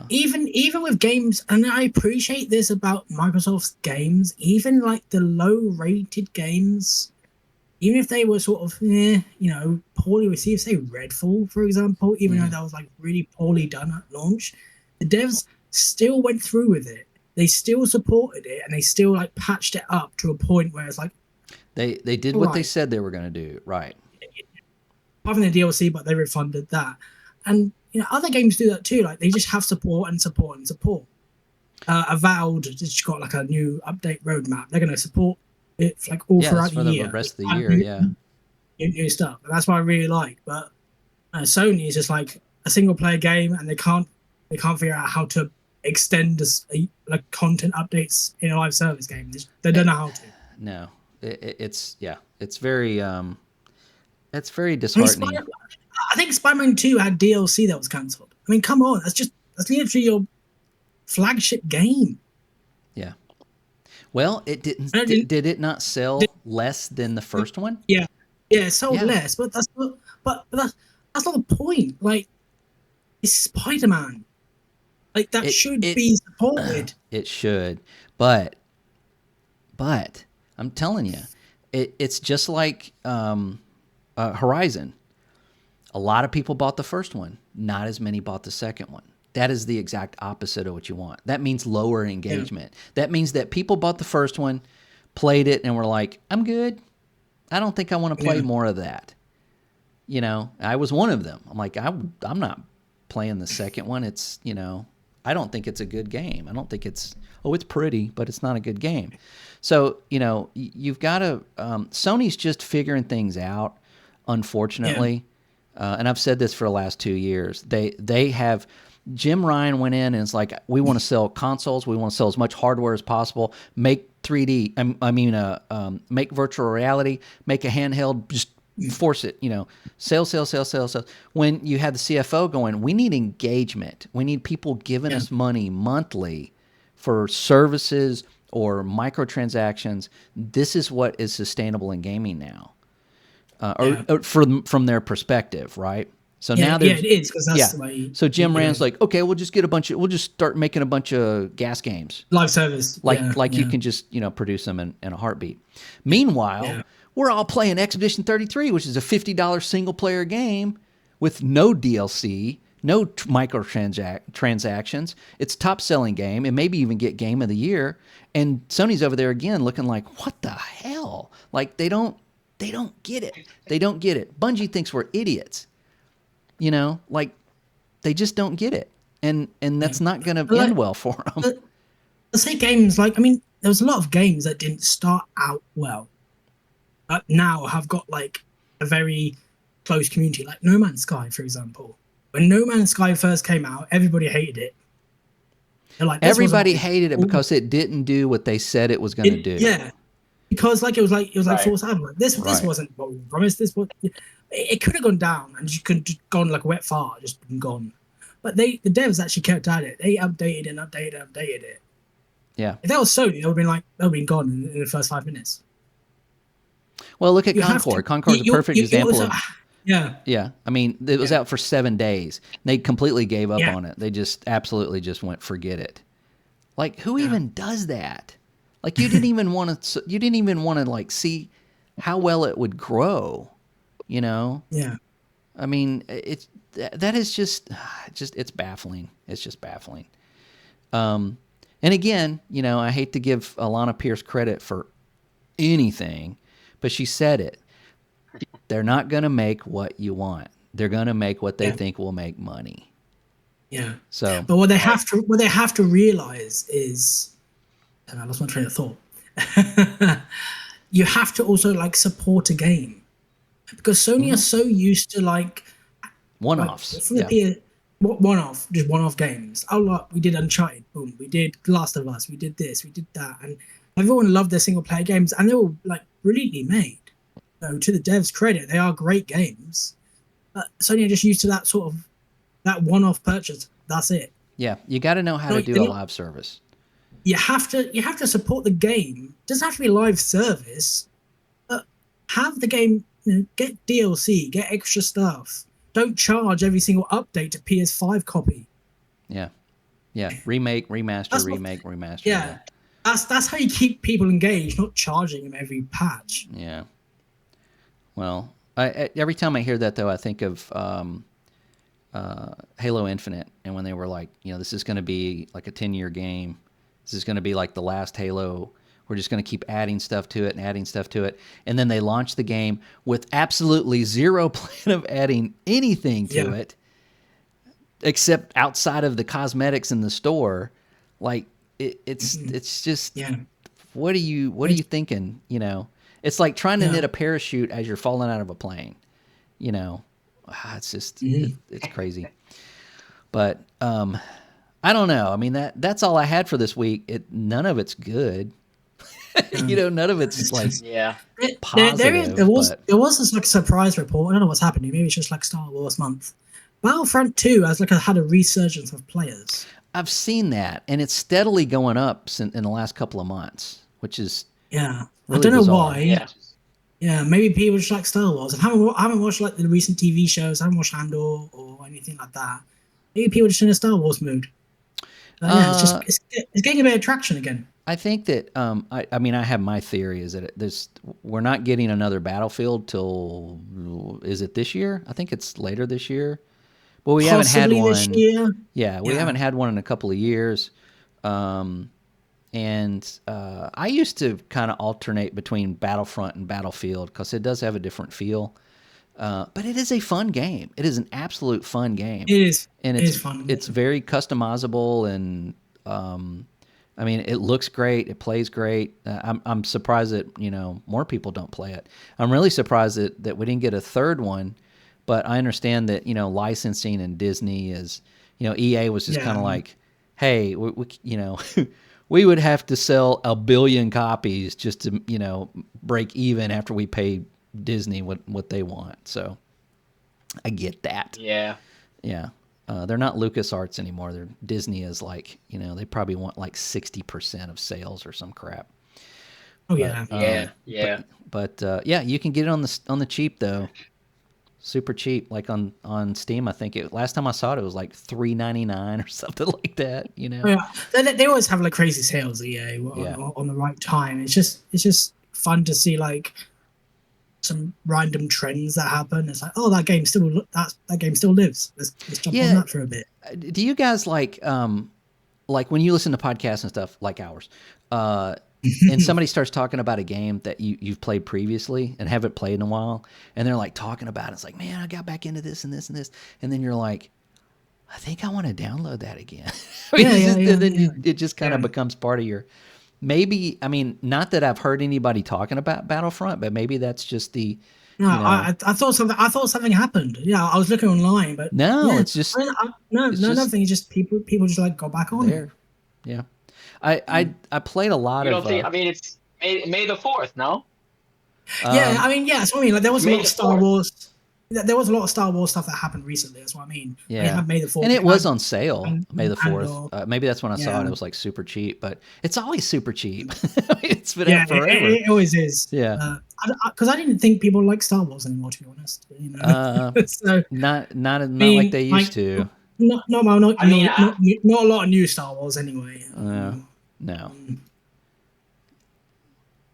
even with games, and I appreciate this about Microsoft's games, even like the low-rated games, even if they were sort of poorly received, say Redfall, for example, even though that was like really poorly done at launch, the devs still went through with it. They still supported it, and they still like patched it up to a point where it's like they did what they said they were going to do, right? Apart from the DLC, but they refunded that, and other games do that too. Like they just have support and support and support. Avowed just got like a new update roadmap. They're going to support it like all throughout the year. The rest of the year, new stuff. And that's what I really like. But Sony is just like a single player game, and they can't figure out how to extend like content updates in a live service game. They don't know how to. No, it's very disheartening. I think Spider-Man 2 had DLC that was cancelled. I mean, come on, that's literally your flagship game. Yeah. Well, it didn't. Did it not sell less than the first one? Yeah, it sold less, but that's not. But that's not the point. Like, it's Spider-Man. Like that should be supported. It should, but I'm telling you, it's just like Horizon. A lot of people bought the first one. Not as many bought the second one. That is the exact opposite of what you want. That means lower engagement. That means that people bought the first one, played it, and were like, I'm good. I don't think I want to play more of that. I was one of them. I'm like, I'm not playing the second one. It's, I don't think it's a good game. I don't think it's pretty, but it's not a good game. So, you've got to, Sony's just figuring things out, unfortunately. And I've said this for the last 2 years. They have, Jim Ryan went in and it's like, we want to sell consoles. We want to sell as much hardware as possible, make 3D, make virtual reality, make a handheld, just force it, sell. When you have the CFO going, we need engagement. We need people giving us money monthly for services or microtransactions. This is what is sustainable in gaming now, or from their perspective, right? So now there's it is, because that's the way. So Jim Rand's like, okay, we'll just start making a bunch of gas games, Live service, you can just produce them in a heartbeat. Meanwhile, we're all playing Expedition 33, which is a $50 single player game with no DLC, no microtransactions. It's top selling game, and maybe even get Game of the Year. And Sony's over there again, looking like, what the hell? Like they don't get it. They don't get it. Bungie thinks we're idiots. Like they just don't get it, and that's not going to end well for them. Let's say games like, there was a lot of games that didn't start out well, but now have got like a very close community, like No Man's Sky, for example. When No Man's Sky first came out, everybody hated it. Like, everybody hated it because it didn't do what they said it was going to do. Yeah, because it was like Force Admiral. This wasn't what we promised. It could have gone down, and you could have just gone like a wet fart, just been gone. But the devs actually kept at it. They updated it. Yeah. If that was Sony, they would have been gone in the first 5 minutes. Well, look at Concord. Concord's a perfect example of. Yeah. Yeah. It was out for 7 days. They completely gave up on it. They just absolutely just went, forget it. Like, who even does that? Like, you didn't even want to like see how well it would grow, Yeah. That is just it's baffling. It's just baffling. And again, I hate to give Alana Pierce credit for anything, but she said it. They're not going to make what you want. They're going to make what they think will make money. Yeah. So, but what they have to realize is, and I lost my train of thought. You have to also like support a game, because Sony are so used to like one-offs. One-off games. Oh, look, we did Uncharted. Boom. We did Last of Us. We did this. We did that. And everyone loved their single-player games, and they were like brilliantly made. So to the devs' credit, they are great games. But Sony are just used to that sort of that one-off purchase. That's it. Yeah, you got to know how to do a live service. You have to support the game. It doesn't have to be live service, but have the game, get DLC, get extra stuff. Don't charge every single update to PS5 copy. Yeah. Remake, remaster. Yeah. That's how you keep people engaged, not charging them every patch. Yeah. Well, every time I hear that, though, I think of Halo Infinite, and when they were like, this is going to be like a 10-year game. This is going to be like the last Halo. We're just going to keep adding stuff to it. And then they launched the game with absolutely zero plan of adding anything to it, except outside of the cosmetics in the store. Like, it's just, what are you thinking? It's like trying to knit a parachute as you're falling out of a plane. It's just, it's crazy. But, I don't know. That's all I had for this week. None of it's good. None of it's like positive. There was this like surprise report. I don't know what's happening. Maybe it's just like Star Wars month. Battlefront 2 has had a resurgence of players. I've seen that, and it's steadily going up in the last couple of months, which is really I don't know bizarre. why. Yeah, maybe people just like Star Wars. I haven't watched like the recent TV shows. I haven't watched Andor or anything like that. Maybe people are just in a Star Wars mood. It's getting a bit of traction again. I think that I have my theory is that we're not getting another Battlefield till, is it this year? I think it's later this year. Well, we haven't had one. This year. Yeah, we haven't had one in a couple of years. And I used to kind of alternate between Battlefront and Battlefield because it does have a different feel. But it is a fun game. It is an absolute fun game. It is. And it's fun. It's very customizable, and it looks great. It plays great. I'm surprised that more people don't play it. I'm really surprised that we didn't get a third one. But I understand that licensing and Disney is EA was just kind of like, hey, we would have to sell 1 billion copies just to break even after we pay Disney what they want. So I get that. Yeah. They're not LucasArts anymore. They're Disney is like, they probably want like 60% of sales or some crap. Oh yeah. Yeah. But yeah, you can get it on the cheap though. Super cheap, like on Steam. I think last time I saw it, it was like $3.99 or something like that. Oh, yeah. They always have like crazy sales, EA, Yeah. on the right time. It's just fun to see like some random trends that happen. It's like, oh, that game still lives. Let's jump on that for a bit. Do you guys like when you listen to podcasts and stuff like ours, and somebody starts talking about a game that you've played previously and haven't played in a while, and they're like talking about it. It's like, man, I got back into this and this and this, and then you're like, I think I want to download that again. It just kind of becomes part of your. Maybe, I mean, not that I've heard anybody talking about Battlefront, but maybe that's just the. No, I thought something happened. Yeah, I was looking online, but no, it's just nothing. It's just people just like go back on there. Yeah, I played a lot You of. don't think? I mean, it's May the 4th, no? Yeah, I mean, yeah, that's what I mean. Like there was a lot of Star Wars. There was a lot of Star Wars stuff that happened recently. That's what I mean. Yeah, May the 4th, and it was on sale May the 4th. Maybe that's when I saw it. It was like super cheap, but it's always super cheap. It's been out forever. It always is. Yeah, because I didn't think people like Star Wars anymore, to be honest. So not like they used to. Not a lot of new Star Wars anyway. No.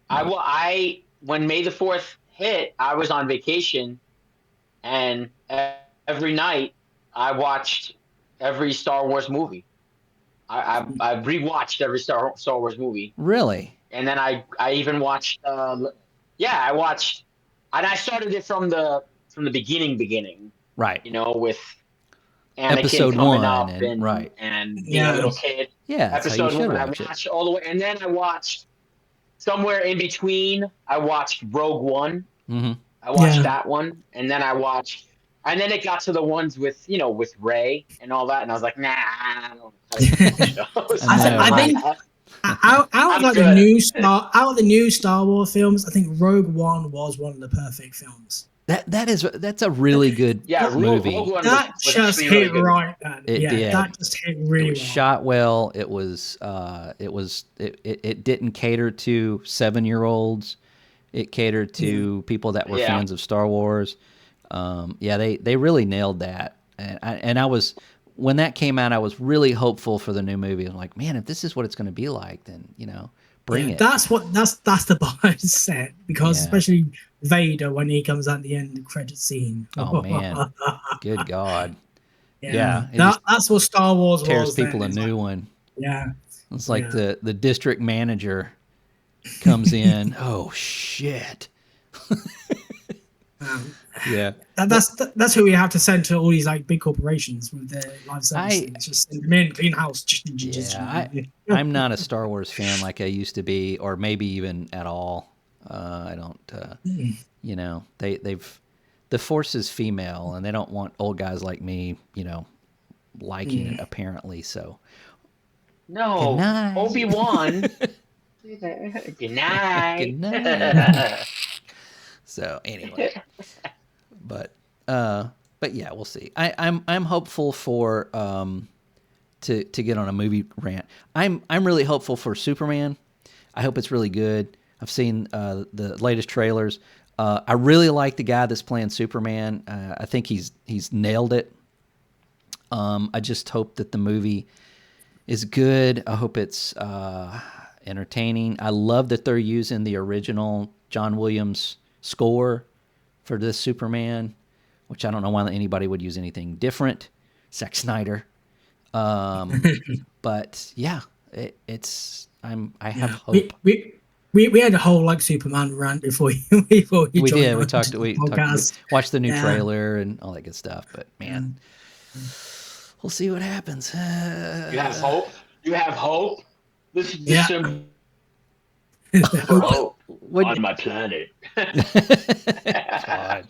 I when May the 4th hit, I was on vacation, and every night I watched every Star Wars movie. I rewatched every Star Wars movie. Really? And then I even watched. I watched, and I started it from the beginning. Right. With Anakin episode coming 1 up and being a little kid. Yeah, episode 1. I watched all the way, and then I watched somewhere in between. I watched Rogue One. Mm-hmm. I watched that one, and then and then it got to the ones with with Rey and all that, and I was like, nah, I don't I think out of the new Star Wars films, I think Rogue One was one of the perfect films. That's a really good movie. Rogue One that was just really hit good. right. That just hit really well. Shot well. It was. It didn't cater to 7-year-olds. It catered to people that were fans of Star Wars. They really nailed that. And I was, when that came out, I was really hopeful for the new movie. I'm like, man, if this is what it's going to be like, then bring it. That's the bar set, because especially Vader, when he comes at the end of the credit scene. Oh man, good God. That's what Star Wars tears people a new one. Yeah, it's like the district manager comes in. Oh shit. That's who we have to send to all these like big corporations with their live services. Just send them in, clean house. I'm not a Star Wars fan like I used to be, or maybe even at all. I don't. The Force is female, and they don't want old guys like me, liking it apparently. So no, Obi-Wan. Good night. Good night. So anyway, but yeah, we'll see. I'm hopeful for to get on a movie rant. I'm really hopeful for Superman. I hope it's really good. I've seen the latest trailers. I really like the guy that's playing Superman. I think he's nailed it. I just hope that the movie is good. I hope it's entertaining. I love that they're using the original John Williams score for this Superman, which I don't know why anybody would use anything different. Zack Snyder. But yeah, I have hope. We had a whole like Superman rant before you we did. We talked. We watched the new trailer and all that good stuff. But man, we'll see what happens. You have hope. You have hope. This is hope on my planet. God.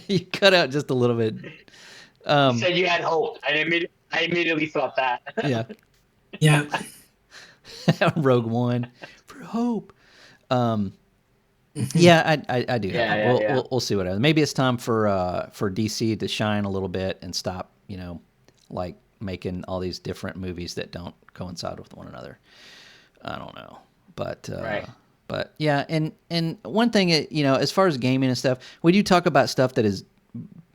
You cut out just a little bit. You said you had hope. I immediately thought that. Yeah. Rogue One for hope. Yeah, I do. We'll see what happens. Maybe it's time for DC to shine a little bit and stop, like making all these different movies that don't coincide with one another. I don't know, but Right. but yeah, and one thing, you know, as far as gaming and stuff, we do talk about stuff that is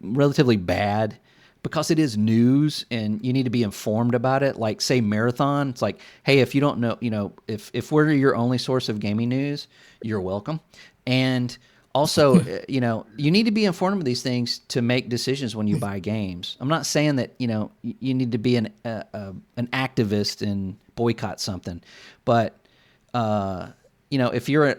relatively bad because it is news and you need to be informed about it. Like say Marathon, it's like, hey, if you don't know, you know, if we're your only source of gaming news, you're welcome. And also, you know, you need to be informed of these things to make decisions when you buy games. I'm not saying that, you know, you need to be an activist and boycott something, but you know, if you're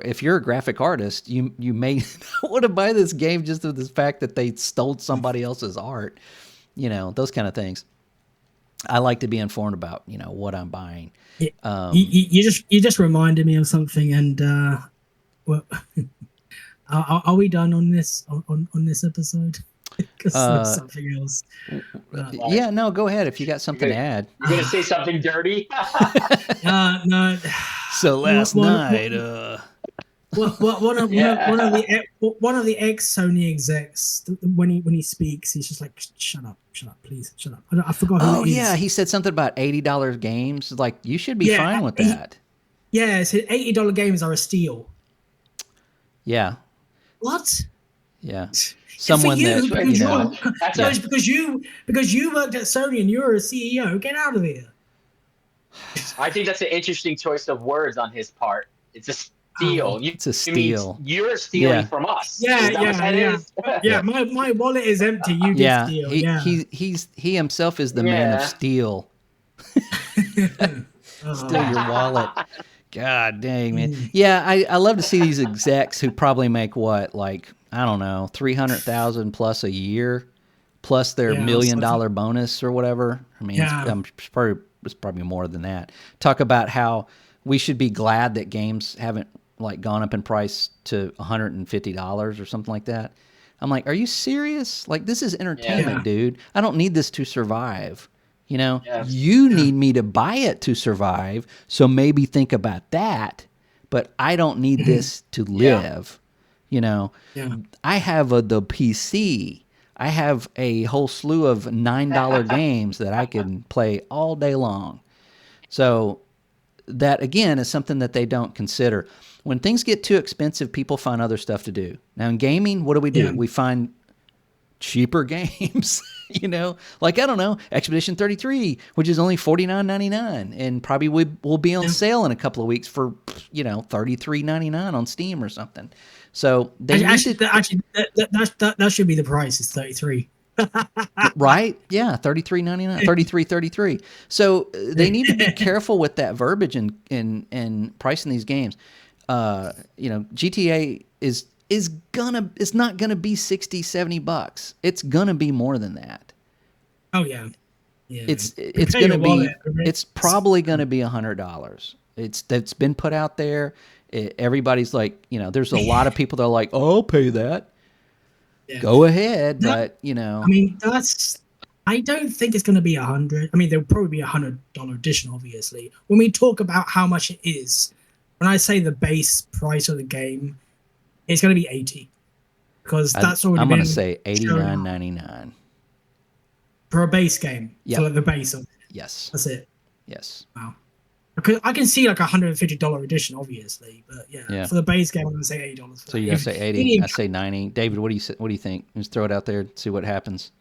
if you're a graphic artist, you may not want to buy this game just for the fact that they stole somebody else's art. You know, those kind of things. I like to be informed about, you know, what I'm buying. You just reminded me of something, and well, are we done on this on this episode? Because there's something else. Yeah, no, go ahead if you got something to add. You're gonna say something dirty? No. So last night, one of the ex Sony execs, when he speaks, he's just like, shut up, please, shut up. I forgot who it is. Yeah, he said something about $80 games. Like, you should be fine with that. Yeah, so $80 games are a steal. Yeah. What? Yeah. Someone because that, you know, that's because you worked at Sony and you're a CEO. Get out of here. I think that's an interesting choice of words on his part. It's a steal. It's a steal. You're stealing from us. Yeah. My wallet is empty. You did steal. He himself is the man of steel. Steal your wallet. God dang, man. Yeah, I love to see these execs who probably make what, like, I don't know, $300,000 plus a year, plus their $1 million bonus or whatever. I mean, it's probably more than that. Talk about how we should be glad that games haven't like gone up in price to $150 or something like that. I'm like, are you serious? Like, this is entertainment, dude. I don't need this to survive. You know, you need me to buy it to survive. So maybe think about that. But I don't need this to live. You know, I have the PC. I have a whole slew of $9 games that I can play all day long. So that, again, is something that they don't consider. When things get too expensive, people find other stuff to do. Now, in gaming, what do? Yeah. We find cheaper games, you know? Like, I don't know, Expedition 33, which is only $49.99, and probably will be on sale in a couple of weeks for, you know, $33.99 on Steam or something. So they that should be the price. It's 33. Right? Yeah, $33.99, $33.33. So they need to be careful with that verbiage and pricing these games. You know, GTA is not gonna be $60-$70. It's gonna be more than that. Oh yeah. It's gonna be. It's probably gonna be $100. That's been put out there. Everybody's like, you know, there's a lot of people that are like, oh, I'll pay that. Yeah. Go ahead, but you know, I mean, I don't think it's going to be 100. I mean, there'll probably be $100 edition, obviously. When we talk about how much it is, when I say the base price of the game, it's going to be 80, because that's already. I'm going to say $89.99 for a base game. Yeah, so like the base of it. Yes, that's it. Yes. Wow. Because I can see like $150 edition, obviously, but yeah. For the base game, I'm going to say $80. So you got to say 80. I say 90. David, what do you think? Just throw it out there, see what happens.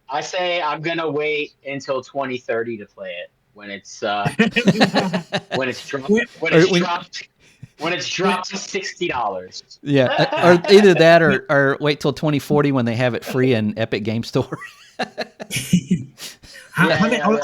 I say I'm gonna wait until 2030 to play it when it's dropped to $60. Yeah, or either that or wait till 2040 when they have it free in Epic Game Store. Have it on the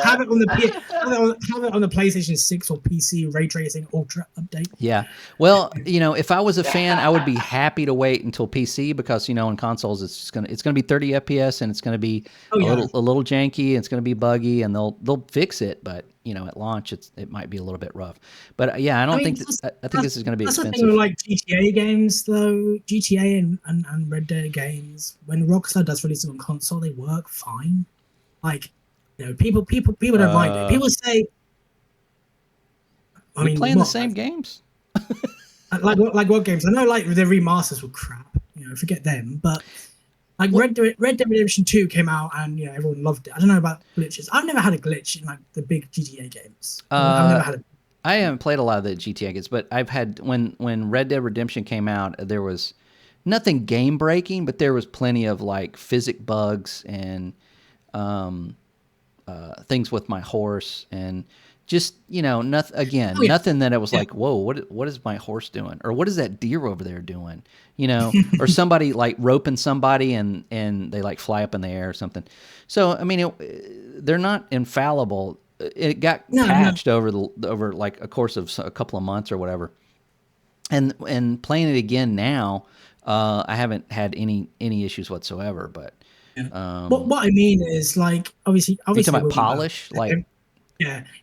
PlayStation 6 or PC ray tracing ultra update. Yeah. Well, you know, if I was a fan, I would be happy to wait until PC, because, you know, in consoles it's gonna be 30 FPS and it's gonna be a little janky, and it's gonna be buggy, and they'll fix it, but you know, at launch it might be a little bit rough. But I think this is gonna be expensive. That's the thing with like GTA games though. GTA and Red Dead games, when Rockstar does release them on console, they work fine. Like, you know, people don't mind it. People say, I mean, playing the same games. like what games? I know, like the remasters were crap. You know, forget them. But Like Red Dead Redemption 2 came out and everyone loved it. I don't know about glitches. I've never had a glitch in like the big GTA games. I've never had a I haven't played a lot of the GTA games, but I've had when Red Dead Redemption came out, there was nothing game breaking, but there was plenty of like physic bugs and things with my horse and just nothing again, Oh, yeah. nothing that I was like, whoa, what is my horse doing, or what is that deer over there doing, or somebody like roping somebody and they like fly up in the air or something. So I mean, they're not infallible. It got patched over like a course of a couple of months or whatever, and playing it again now, I haven't had any issues whatsoever. But what I mean is like obviously you talking there about will be polish, bugs. like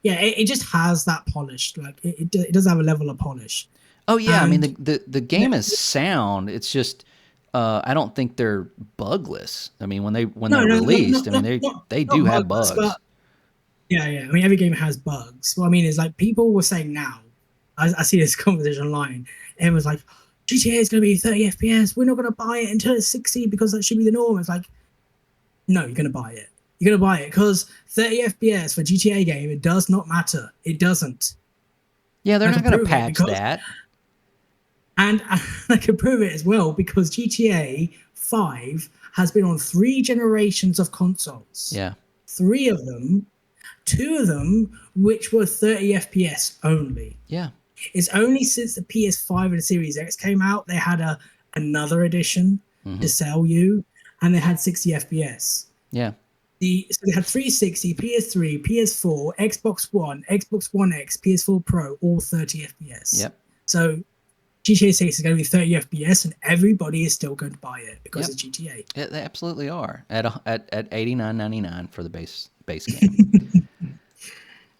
it just has that polish. Like it does have a level of polish. oh yeah, And I mean the game is sound. It's just I don't think they're bugless. I mean when they're released, I mean they do have bugs. But yeah. I mean every game has bugs. What I mean is like people were saying now, I see this conversation online, and it was like GTA is going to be 30 FPS. We're not going to buy it until it's 60 because that should be the norm. It's like, no, you're going to buy it. You're going to buy it because 30 FPS for GTA game, it does not matter. It doesn't. Yeah, they're not going to patch that. And I can prove it as well because GTA 5 has been on 3 generations of consoles. Yeah. 3 of them, 2 of them, which were 30 FPS only. Yeah. It's only since the PS5 and the Series X came out, they had another edition to sell you, and they had 60 FPS. Yeah. So they had 360, PS3, PS4, Xbox One, Xbox One X, PS4 Pro, all 30 FPS. Yep. So GTA 6 is going to be 30 FPS, and everybody is still going to buy it because it's GTA. Yeah, they absolutely are at $89.99 for the base game.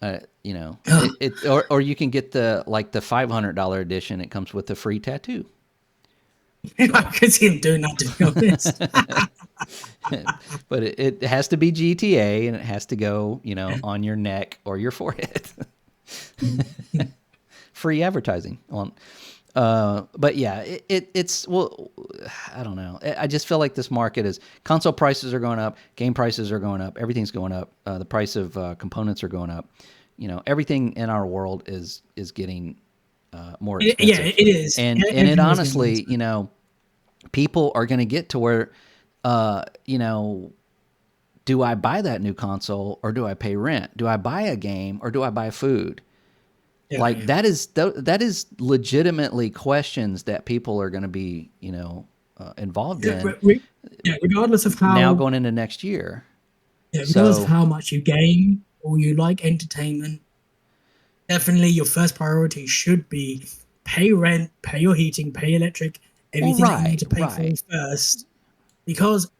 Or you can get the $500 edition. It comes with a free tattoo. I could see him doing that, to be honest. But it has to be GTA, and it has to go, on your neck or your forehead. Free advertising on. But yeah, it's I don't know. I just feel like this market is console prices are going up, game prices are going up, everything's going up. The price of components are going up. Everything in our world is getting more expensive. Yeah, it is. And it honestly, people are going to get to where, do I buy that new console or do I pay rent? Do I buy a game or do I buy food? That is legitimately questions that people are going to be, involved in. Regardless of how now going into next year. Yeah, regardless of how much you game or you like entertainment, definitely your first priority should be pay rent, pay your heating, pay electric, everything that you need to pay for first, because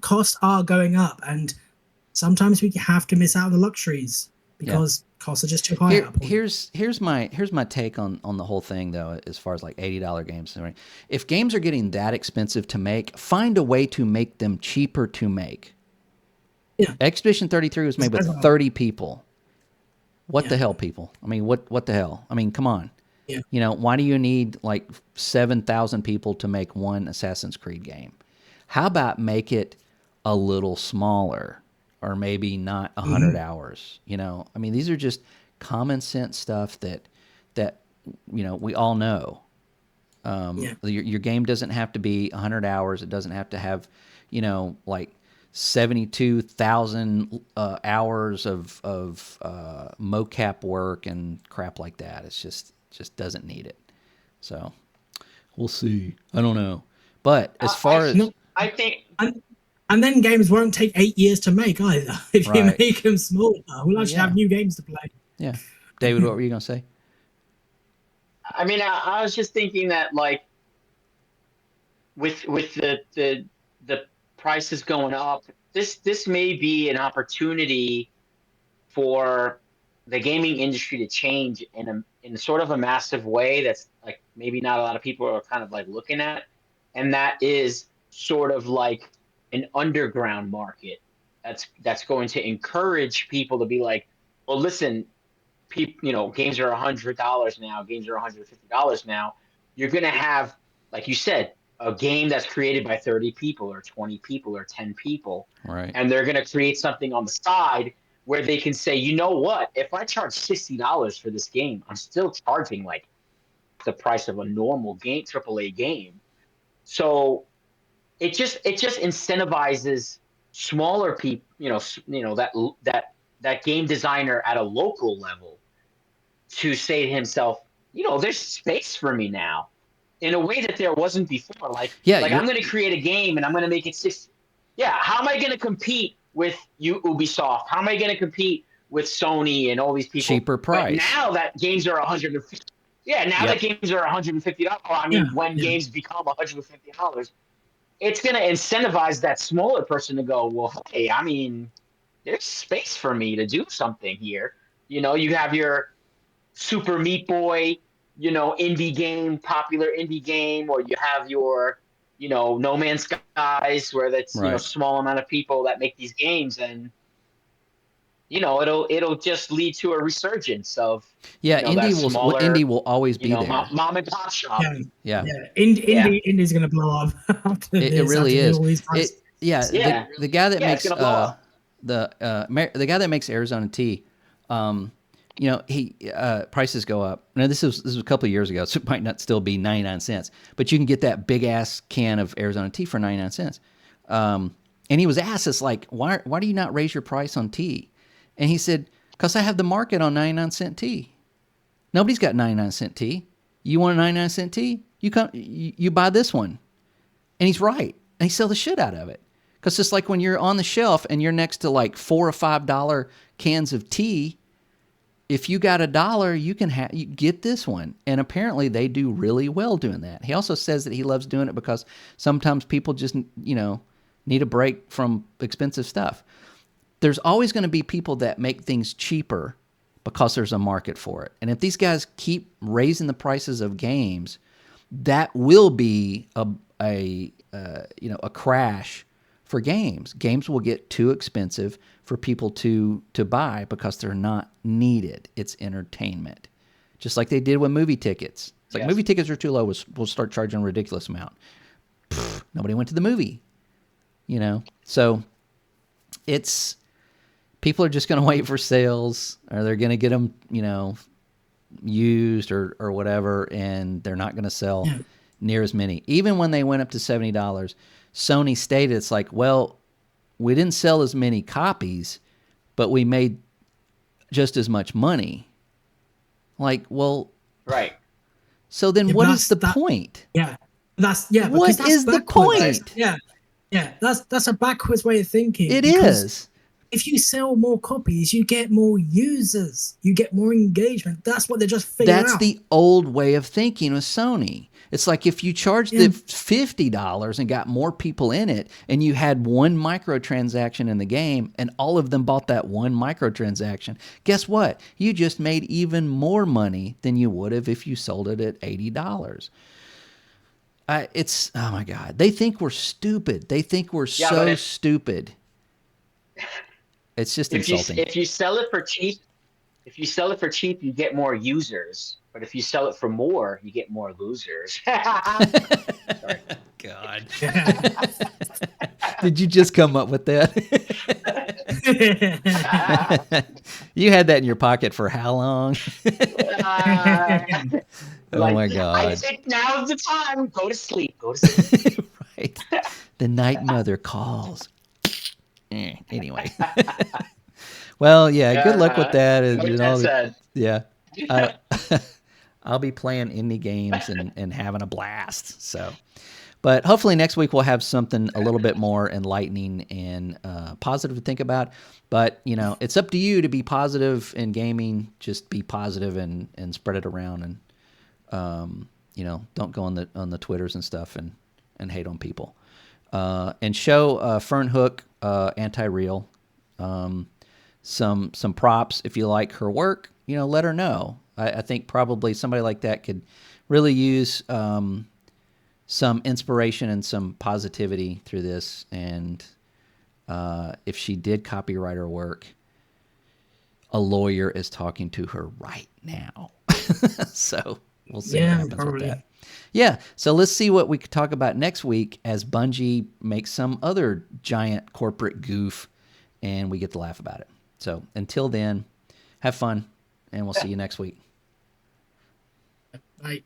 costs are going up, and sometimes we have to miss out on the luxuries because costs are just too high. Here's my take on the whole thing though, as far as like $80 games. If games are getting that expensive to make, find a way to make them cheaper to make. Yeah. Expedition 33 was made with 30 people. What the hell, people? I mean, what the hell? I mean, come on. Yeah. Why do you need like 7,000 people to make one Assassin's Creed game? How about make it a little smaller, or maybe not 100 hours? I mean, these are just common sense stuff that we all know. Your game doesn't have to be 100 hours. It doesn't have to have, like 72,000 hours of mocap work and crap like that. It's just doesn't need it. So we'll see. I don't know. But as far as I think, and then games won't take 8 years to make either. If you make them smaller, we'll actually have new games to play. Yeah, David, what were you gonna say? I mean, I was just thinking that like with the prices going up, this may be an opportunity for the gaming industry to change in sort of a massive way that's like maybe not a lot of people are kind of like looking at, and that is sort of like an underground market that's going to encourage people to be like, well, listen, games are $100 now, games are $150 now. You're going to have, like you said, a game that's created by 30 people or 20 people or 10 people, Right. and they're going to create something on the side where they can say, you know what, if I charge $60 for this game, I'm still charging like the price of a normal game, AAA game. So it just incentivizes smaller people, that game designer at a local level to say to himself, there's space for me now in a way that there wasn't before. Like, Yeah, I'm going to create a game and I'm going to make it six. Yeah, how am I going to compete with Ubisoft? How am I going to compete with Sony and all these people? cheaper But price. now that games are 150, yeah, now that Yep. games are $150. I Yeah, mean, when yeah, games become $150, it's going to incentivize that smaller person to go, well, hey, I mean, there's space for me to do something here. You have your Super Meat Boy, popular indie game, or you have your, No Man's Skies, where that's, Right. small amount of people that make these games, and it'll just lead to a resurgence of, Yeah, that indie smaller, will always be there. mom and pop shop. yeah, Yeah. yeah. Yeah, Indie's gonna blow up after It this. really After is. all these prices. Yeah, yeah, the guy that yeah. It's makes gonna blow up. the guy that makes Arizona tea, he prices go up. Now this was a couple of years ago, so it might not still be 99 cents, but you can get that big ass can of Arizona tea for 99 cents. And he was asked, it's like, why do you not raise your price on tea? And he said, because I have the market on 99-cent tea. Nobody's got 99-cent tea. You want a 99-cent tea? You buy this one. And he's right. And he sell the shit out of it. Because it's like when you're on the shelf and you're next to like $4 or $5 cans of tea, if you got $1, you get this one. And apparently they do really well doing that. He also says that he loves doing it because sometimes people just, need a break from expensive stuff. There's always going to be people that make things cheaper because there's a market for it. And if these guys keep raising the prices of games, that will be a crash for games. Games will get too expensive for people to buy because they're not needed. It's entertainment, just like they did with movie tickets. It's like Yes. movie tickets are too low. We'll start charging a ridiculous amount. Nobody went to the movie, So it's people are just going to wait for sales, or they're going to get them, used or whatever, and they're not going to sell near as many. Even when they went up to $70, Sony stated it's like, well, we didn't sell as many copies, but we made just as much money. Like, well, Right. so then Yeah, what is the point? Yeah, What because that's is the backwards. point? Yeah, that's a backwards way of thinking. It because is. If you sell more copies, you get more users, you get more engagement. That's what they're just figuring out. That's the old way of thinking with Sony. It's like if you charged the $50 and got more people in it, and you had one microtransaction in the game, and all of them bought that one microtransaction, guess what? You just made even more money than you would have if you sold it at $80. Oh my God. They think we're stupid. They think we're so stupid. It's just insulting. If you sell it for cheap, you get more users. But if you sell it for more, you get more losers. Sorry. God. Did you just come up with that? You had that in your pocket for how long? Oh my God. I think now's the time. Go to sleep. Right. The night mother calls. Anyway. Well, yeah, good luck with that. Yeah. I'll be playing indie games and having a blast. So, but hopefully next week we'll have something a little bit more enlightening and positive to think about. But, it's up to you to be positive in gaming. Just be positive and spread it around, and don't go on the Twitters and stuff and hate on people. And show Fern Hook Anti-Real some props. If you like her work, let her know. I think probably somebody like that could really use some inspiration and some positivity through this. And if she did copyright her work, a lawyer is talking to her right now. So We'll see what happens with that. Yeah, so let's see what we could talk about next week as Bungie makes some other giant corporate goof and we get to laugh about it. So until then, have fun, and we'll see you next week. Bye.